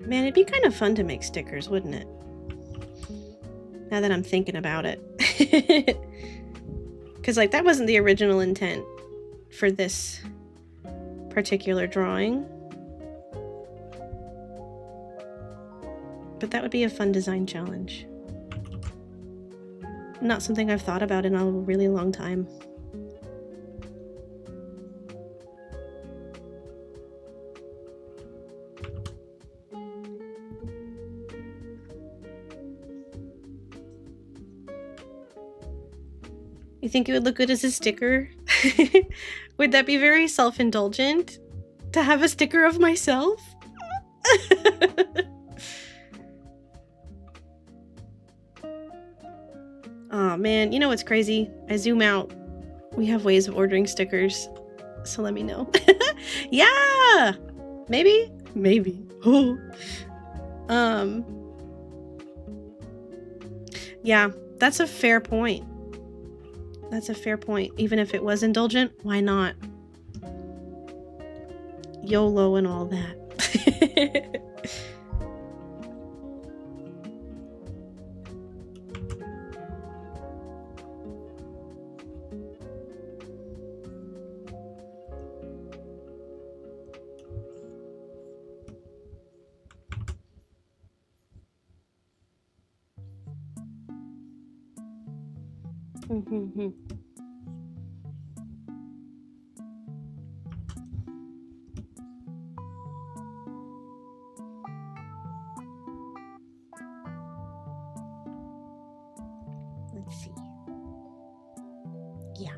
Man, it'd be kind of fun to make stickers, wouldn't it? Now that I'm thinking about it. Because, like, that wasn't the original intent for this particular drawing. But that would be a fun design challenge. Not something I've thought about in a really long time. You think it would look good as a sticker? Would that be very self-indulgent to have a sticker of myself? Oh man, you know what's crazy? I zoom out. We have ways of ordering stickers, so let me know. Yeah! Maybe? Maybe. Yeah, that's a fair point. That's a fair point. Even if it was indulgent, why not? YOLO and all that. Let's see. Yeah.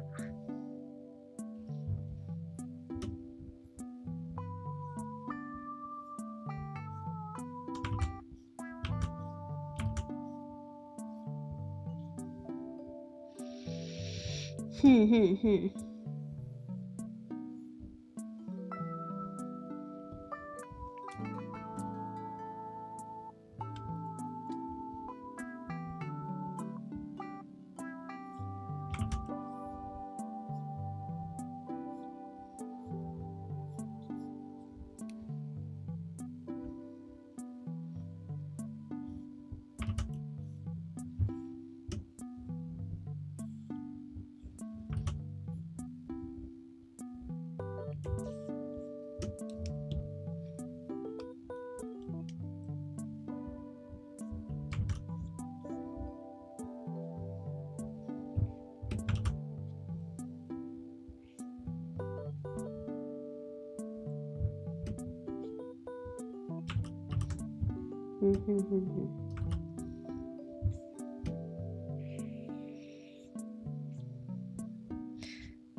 You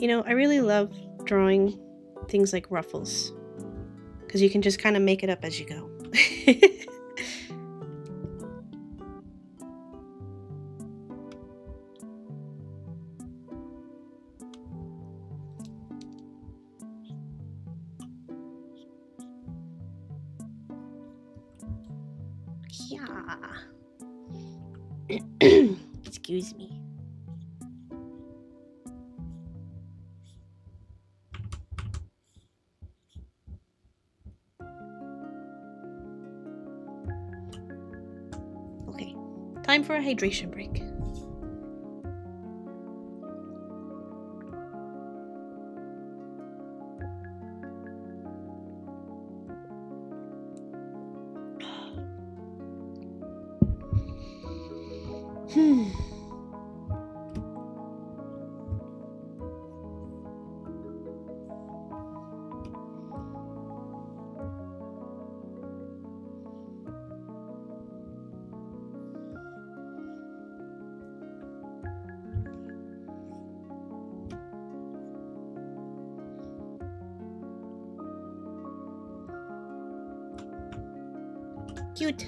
know, I really love drawing things like ruffles, because you can just kind of make it up as you go. Yeah. Excuse me. Okay, time for a hydration break. Cute.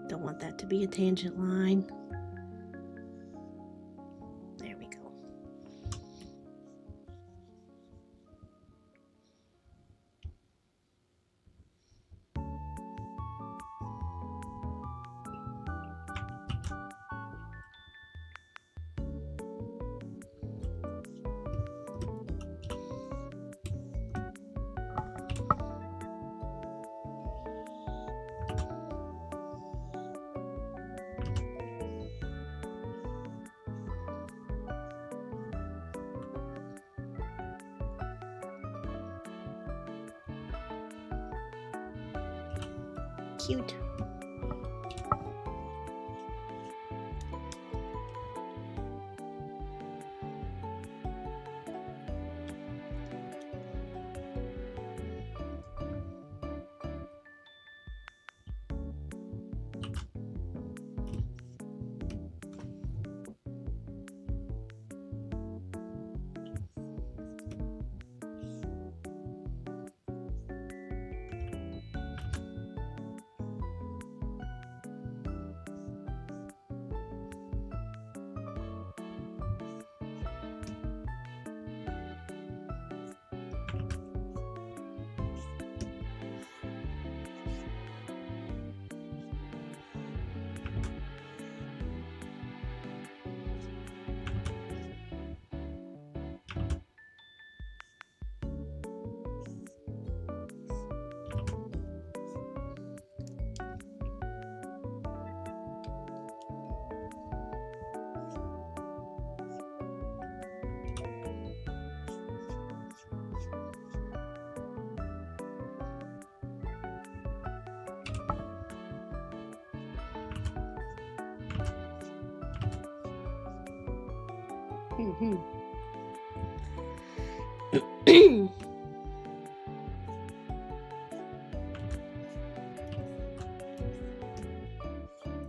Don't want that to be a tangent line. There we go. Cute.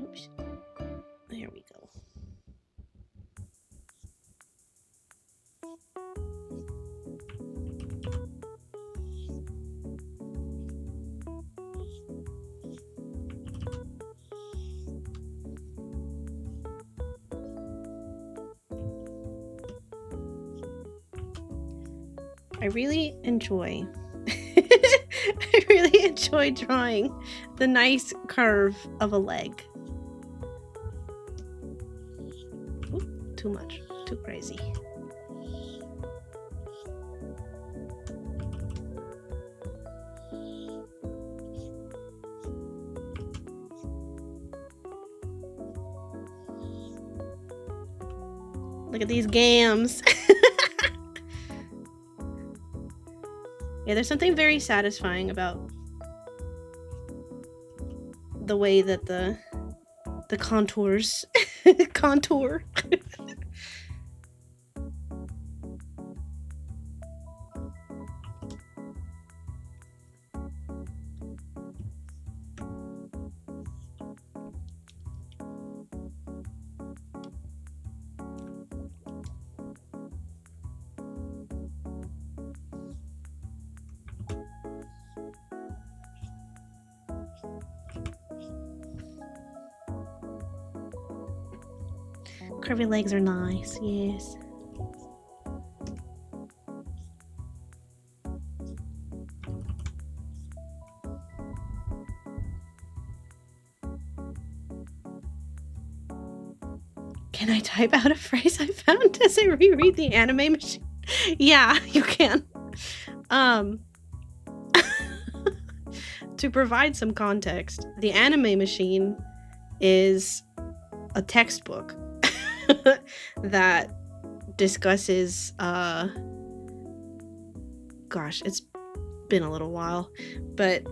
Oops. There we go. I really enjoy I really enjoy drawing the nice curve of a leg. Ooh, too much. Too crazy. Look at these gams. Yeah, there's something very satisfying about the way that the contours contour. Curvy legs are nice, yes. Can I type out a phrase I found as I reread the anime machine? Yeah, you can. To provide some context, the anime machine is a textbook that discusses gosh, it's been a little while, but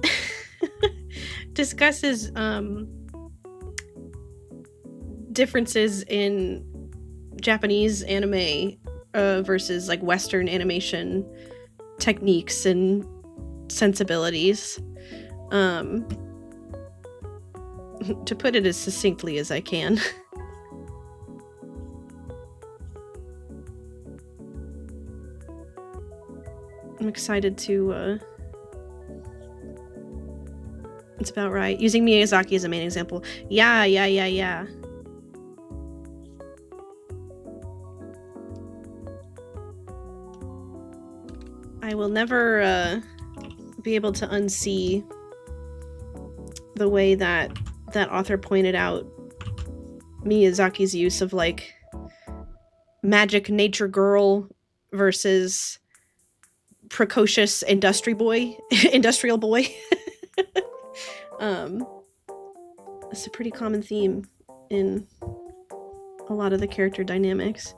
discusses differences in Japanese anime versus like Western animation techniques and sensibilities. To put it as succinctly as I can. I'm excited to it's about right. Using Miyazaki as a main example. Yeah. I will never be able to unsee the way that author pointed out Miyazaki's use of like magic nature girl versus precocious industrial boy. It's a pretty common theme in a lot of the character dynamics.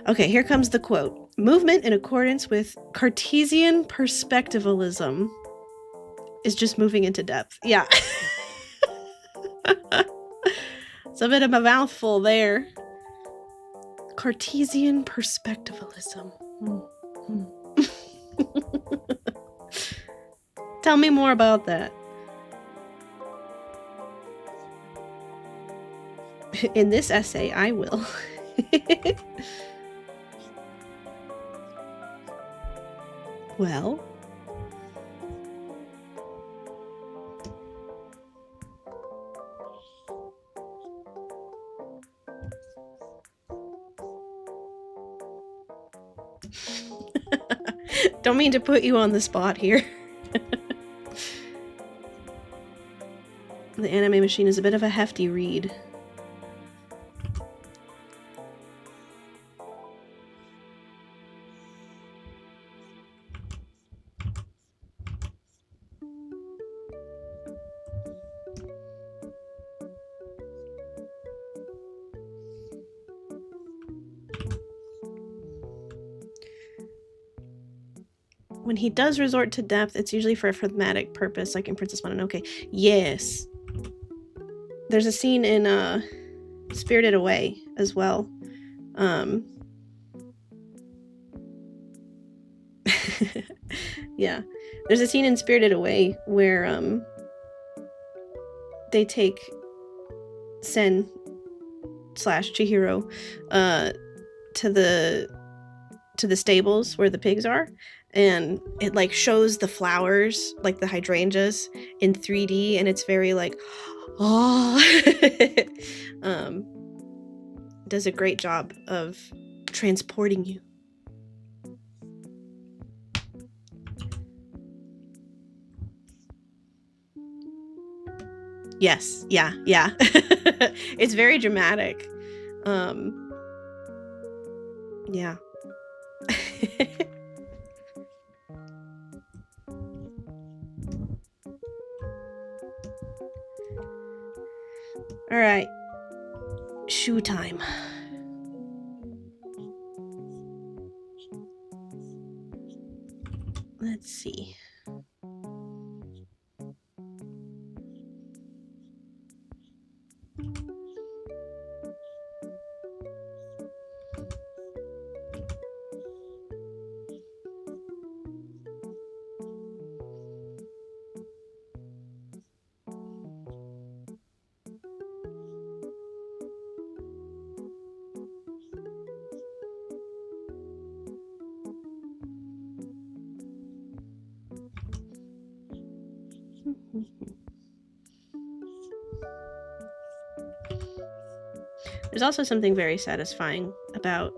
Okay, here comes the quote. Movement in accordance with Cartesian perspectivalism is just moving into depth. Yeah. It's a bit of a mouthful there. Cartesian perspectivalism. Tell me more about that. In this essay, I will. Well. Don't mean to put you on the spot here. The anime machine is a bit of a hefty read. When he does resort to depth, it's usually for a thematic purpose, like in Princess Mononoke. Yes. There's a scene in Spirited Away as well. Yeah. There's a scene in Spirited Away where they take Sen / Chihiro to the stables where the pigs are, and it like shows the flowers, like the hydrangeas, in 3D, and it's very like does a great job of transporting you. Yes. Yeah. Yeah. It's very dramatic. Yeah. All right. Shoe time. Let's see. There's also something very satisfying about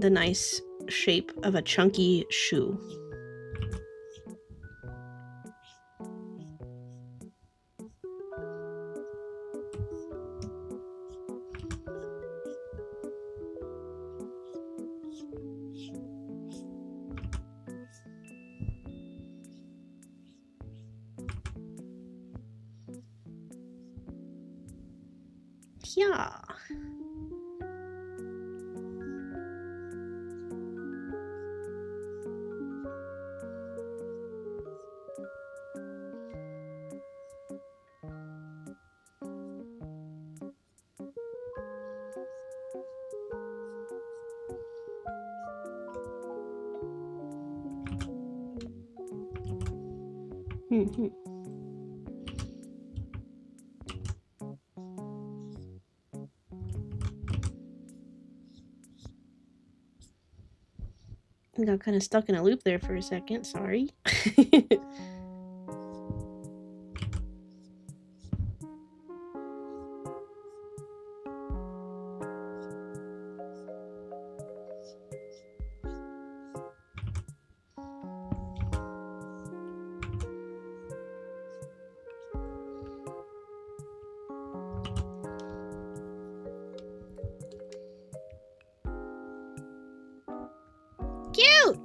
the nice shape of a chunky shoe. Yeah. Mm-hmm. I got kind of stuck in a loop there for a second. Sorry. Cute.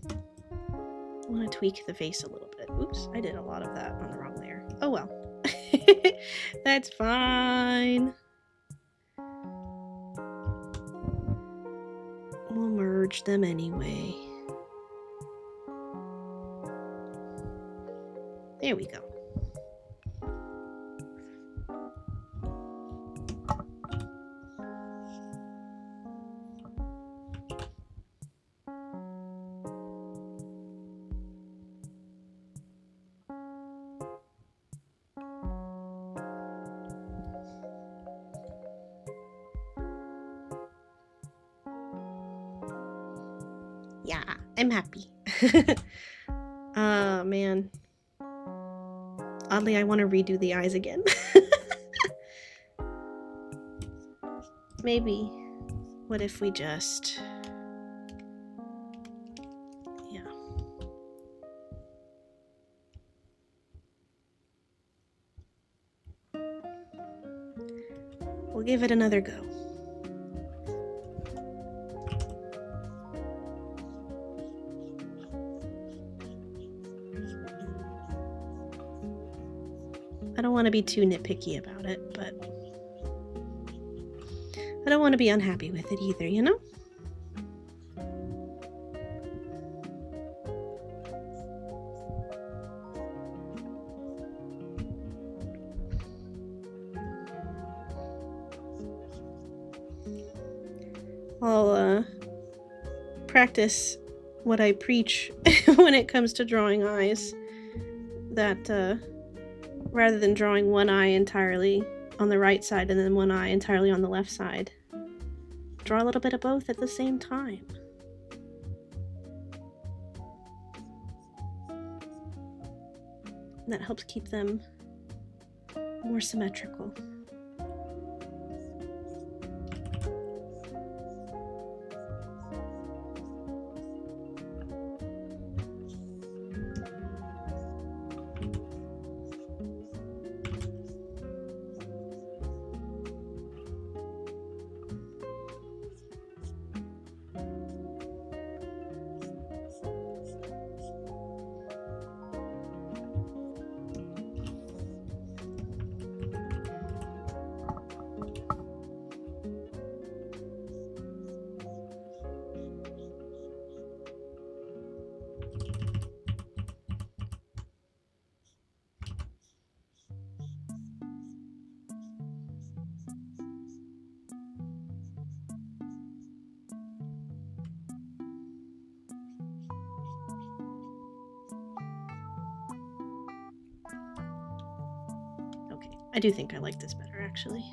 I want to tweak the face a little bit. Oops, I did a lot of that on the wrong layer. Oh well. That's fine. We'll merge them anyway. There we go. Yeah, I'm happy. Man. Oddly, I want to redo the eyes again. Maybe. What if we just... Yeah. We'll give it another go. I don't want to be too nitpicky about it, but I don't want to be unhappy with it either, you know? I'll practice what I preach when it comes to drawing eyes. That rather than drawing one eye entirely on the right side and then one eye entirely on the left side, draw a little bit of both at the same time. That helps keep them more symmetrical. I do think I like this better, actually.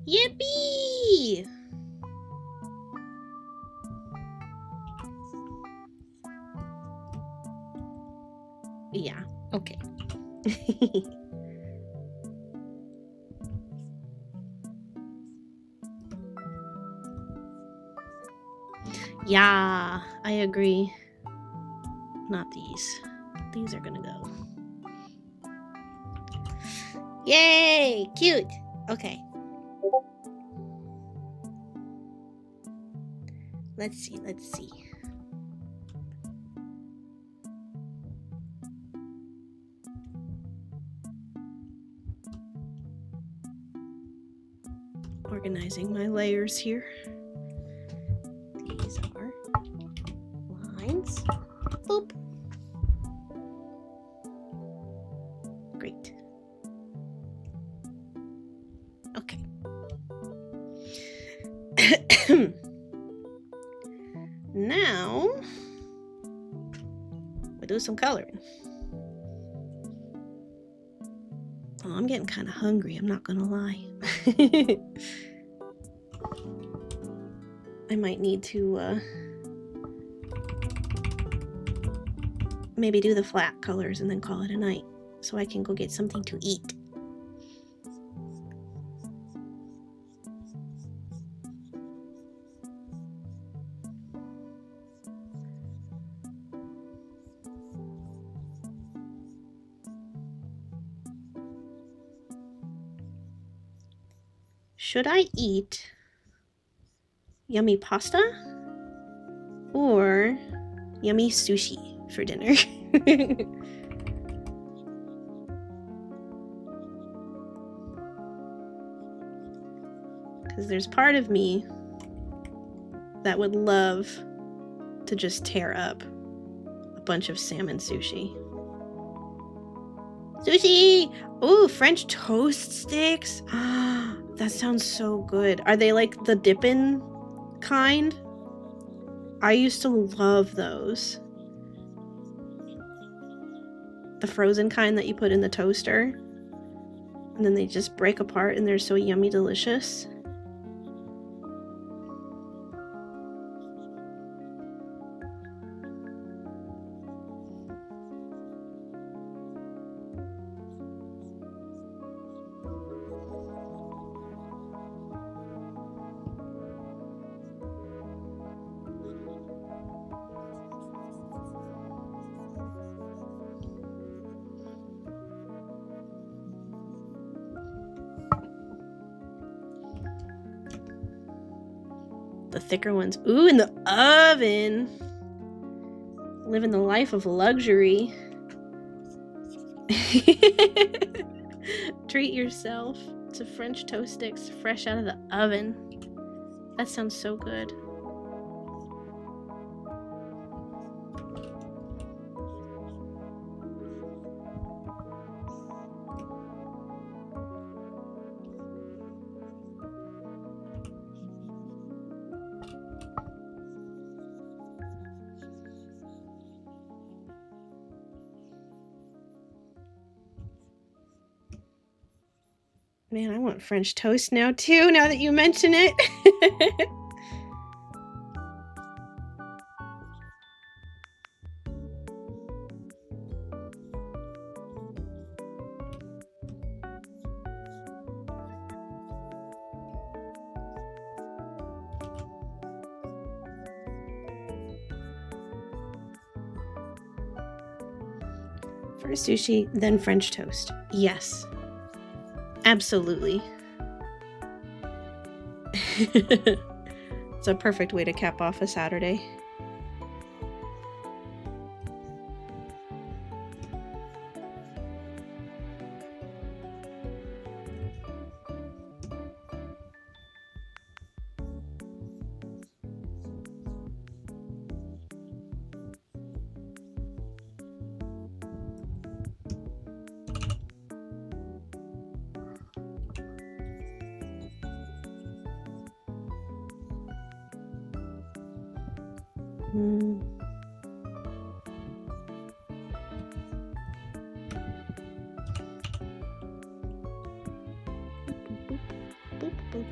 Yippee! Yeah, okay. Yeah, I agree. Not these. These are gonna go. Yay! Cute! Okay. Let's see. Organizing my layers here. These are lines. Boop. Great. Okay. Now we'll do some coloring. Oh, I'm getting kind of hungry, I'm not gonna lie. I might need to maybe do the flat colors and then call it a night so I can go get something to eat. Should I eat yummy pasta or yummy sushi for dinner? Because there's part of me that would love to just tear up a bunch of salmon sushi. Sushi! Ooh, French toast sticks. That sounds so good. Are they like the dippin' kind? I used to love those. The frozen kind that you put in the toaster. And then they just break apart and they're so yummy delicious. The thicker ones. Ooh, in the oven. Living the life of luxury. Treat yourself to French toast sticks fresh out of the oven. That sounds so good. Man, I want French toast now too, now that you mention it. First sushi, then French toast. Yes. Absolutely. It's a perfect way to cap off a Saturday.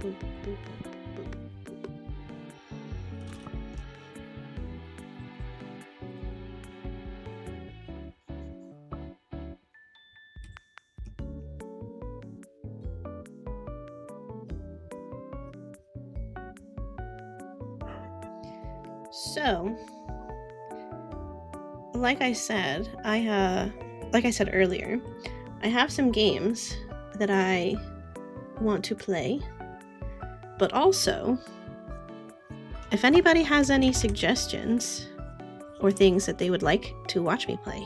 boop, boop, boop, boop. So, like I said earlier, I have some games that I want to play, but also, if anybody has any suggestions or things that they would like to watch me play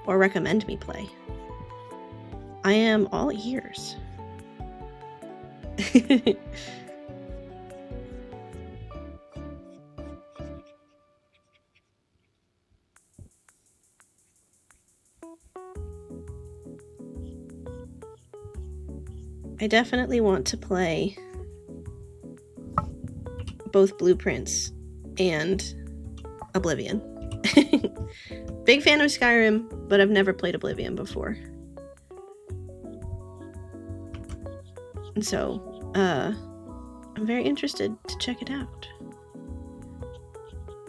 or recommend me play, I am all ears. I definitely want to play both Blueprints and Oblivion. Big fan of Skyrim, but I've never played Oblivion before. And so, I'm very interested to check it out.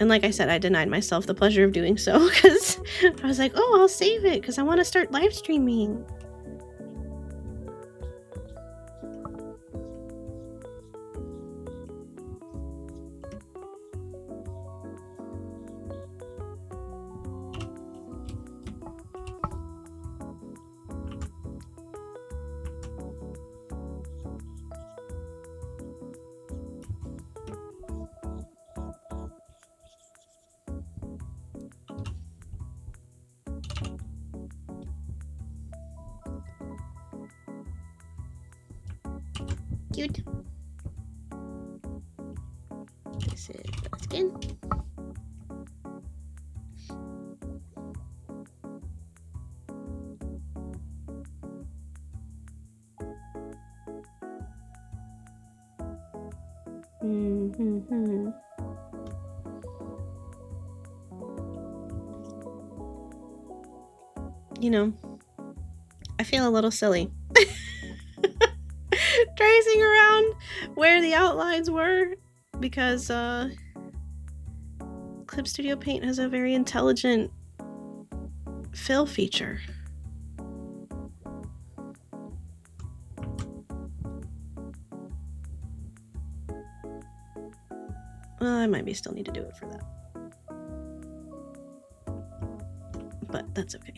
And like I said, I denied myself the pleasure of doing so because I was like, oh, I'll save it because I want to start live streaming. Cute. This is the skin. You know, I feel a little silly tracing around where the outlines were because Clip Studio Paint has a very intelligent fill feature. Well, I might still need to do it for that. But that's okay.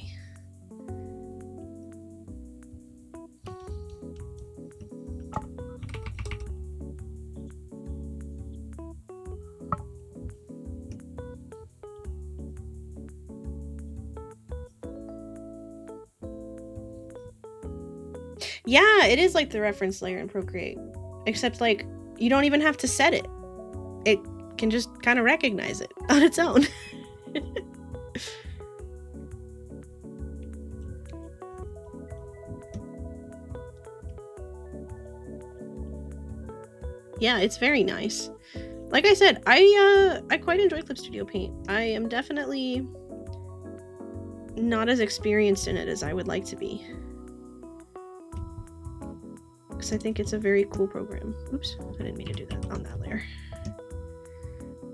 Yeah, it is like the reference layer in Procreate, except like you don't even have to set it. It can just kind of recognize it on its own. Yeah, it's very nice. Like I said, I quite enjoy Clip Studio Paint. I am definitely not as experienced in it as I would like to be. Because I think it's a very cool program. Oops, I didn't mean to do that on that layer.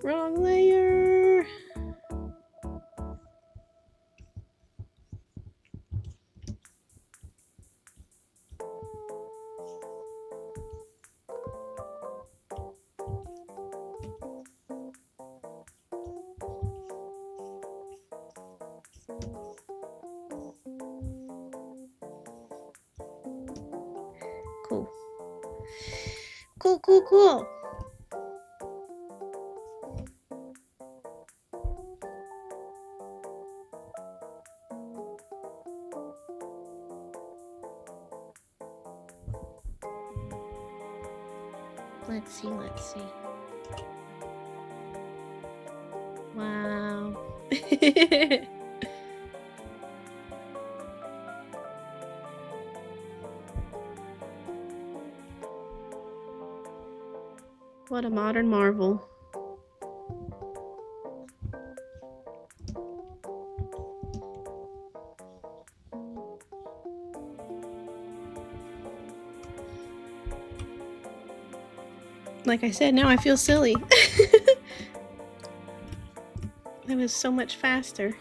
Wrong layer! Cool. Cool, cool, cool. Let's see, let's see. Wow. What a modern marvel. Like I said, now I feel silly. That was so much faster.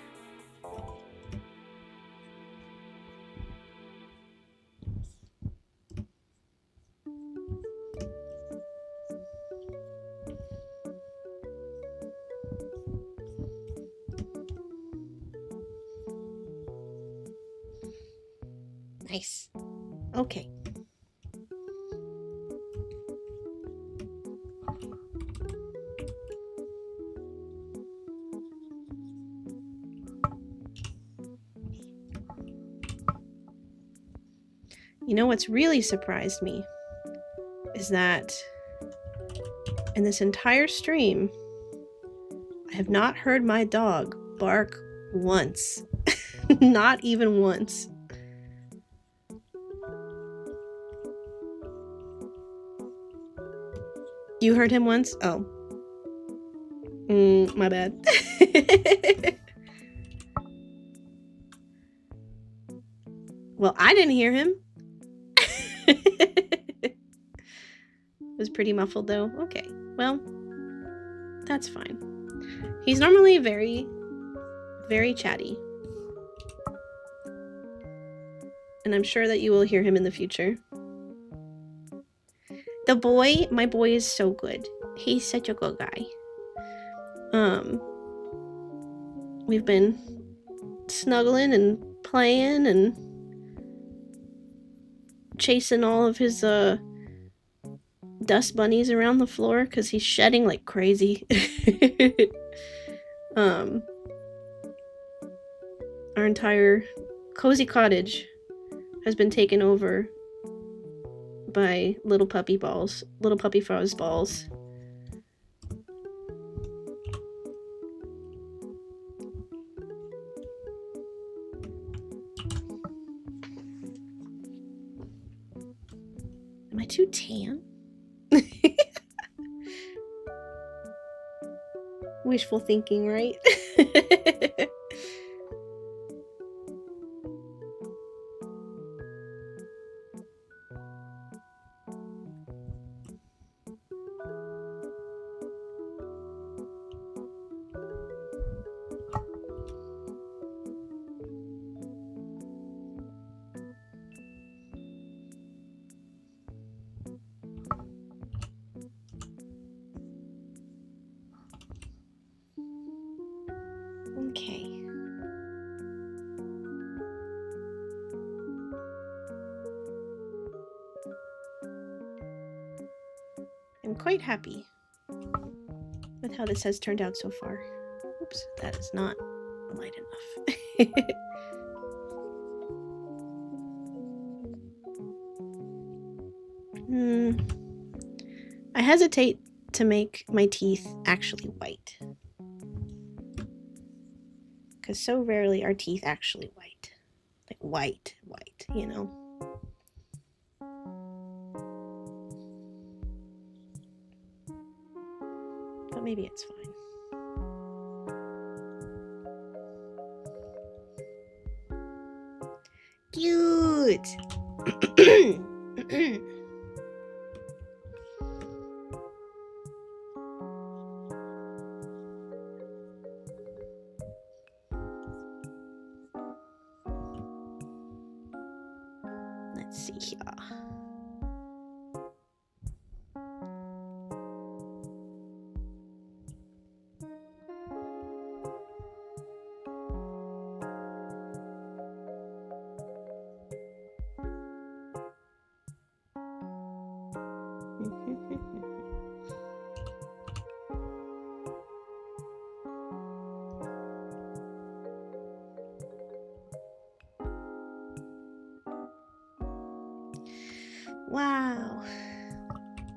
Nice. Okay. You know what's really surprised me is that in this entire stream, I have not heard my dog bark once. Not even once. You heard him once? Oh. My bad. Well, I didn't hear him. It was pretty muffled though. Okay, well, that's fine. He's normally very, very chatty. And I'm sure that you will hear him in the future. My boy is so good. He's such a good guy. We've been snuggling and playing and chasing all of his dust bunnies around the floor because he's shedding like crazy. Our entire cozy cottage has been taken over by little puppy fuzz balls. Am I too tan? Wishful thinking, right? Okay. I'm quite happy with how this has turned out so far. Oops, that is not light enough. I hesitate to make my teeth actually white. Because so rarely are teeth actually white. Like white, you know? But maybe it's fine. Cute! Let's see here. Wow.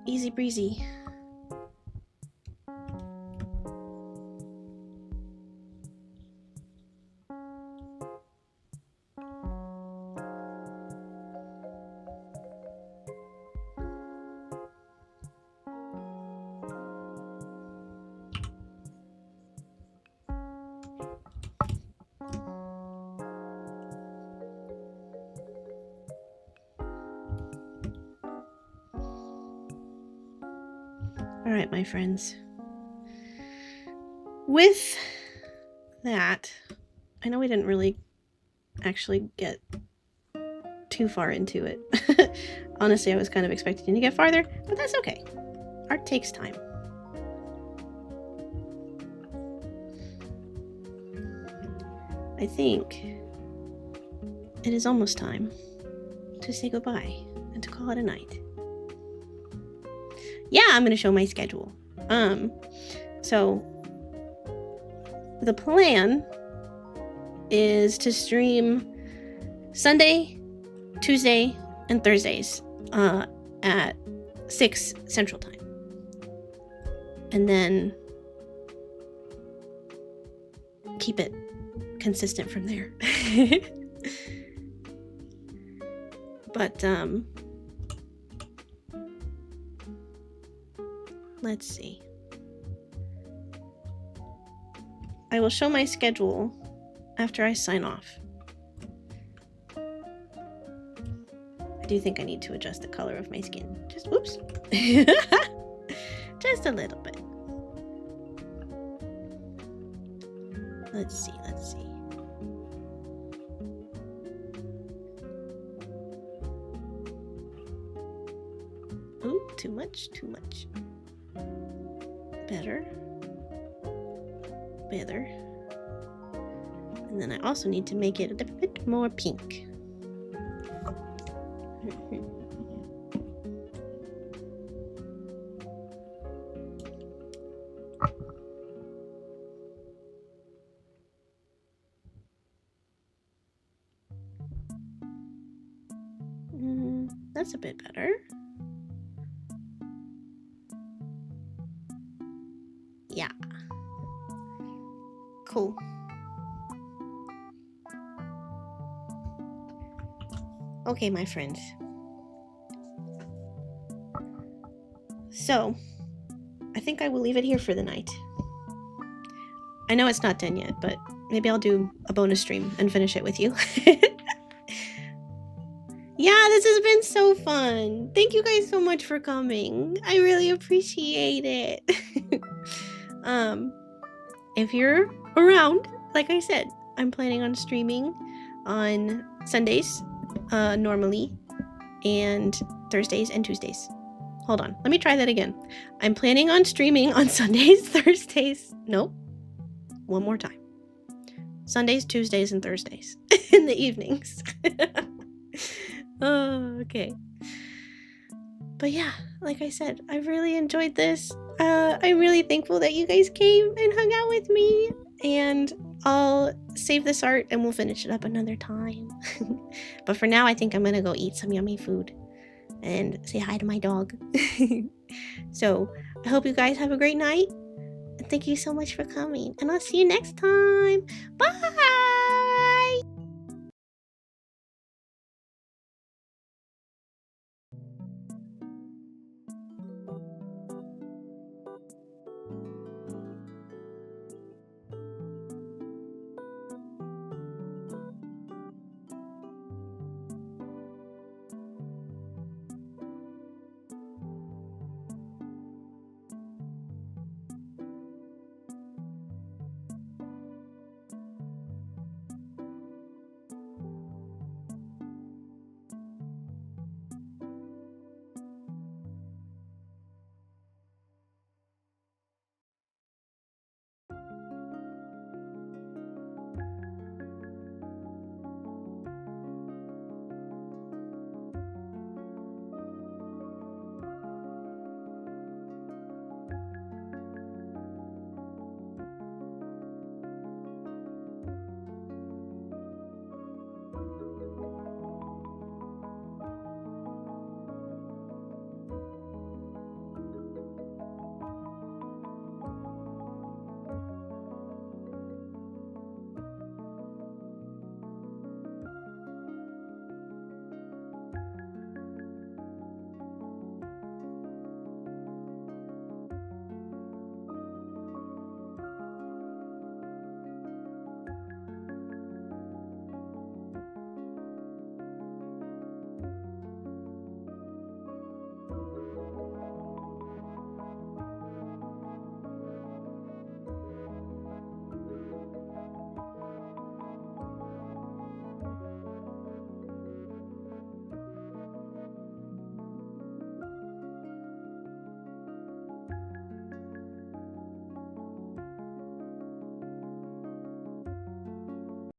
Easy breezy. Alright, my friends. With that, I know we didn't really actually get too far into it. Honestly, I was kind of expecting to get farther, but that's okay. Art takes time. I think it is almost time to say goodbye and to call it a night. Yeah, I'm gonna show my schedule. So the plan is to stream Sunday, Tuesday, and Thursdays at 6 Central Time. And then keep it consistent from there. But let's see. I will show my schedule after I sign off. I do think I need to adjust the color of my skin. Just whoops. Just a little bit. Let's see. Ooh, too much. Better. And then I also need to make it a little bit more pink. That's a bit better. Yeah. Cool. Okay, my friends. So, I think I will leave it here for the night. I know it's not done yet, but maybe I'll do a bonus stream and finish it with you. Yeah, this has been so fun. Thank you guys so much for coming. I really appreciate it. If you're around, like I said, I'm planning on streaming on Sundays, normally, and Thursdays and Tuesdays. Hold on, let me try that again. I'm planning on streaming on Sundays, Thursdays. Nope. One more time. Sundays, Tuesdays, and Thursdays in the evenings. Oh, okay. But yeah, like I said, I've really enjoyed this. I'm really thankful that you guys came and hung out with me. And I'll save this art and we'll finish it up another time. But for now, I think I'm gonna go eat some yummy food and say hi to my dog. So I hope you guys have a great night. And thank you so much for coming. And I'll see you next time. Bye!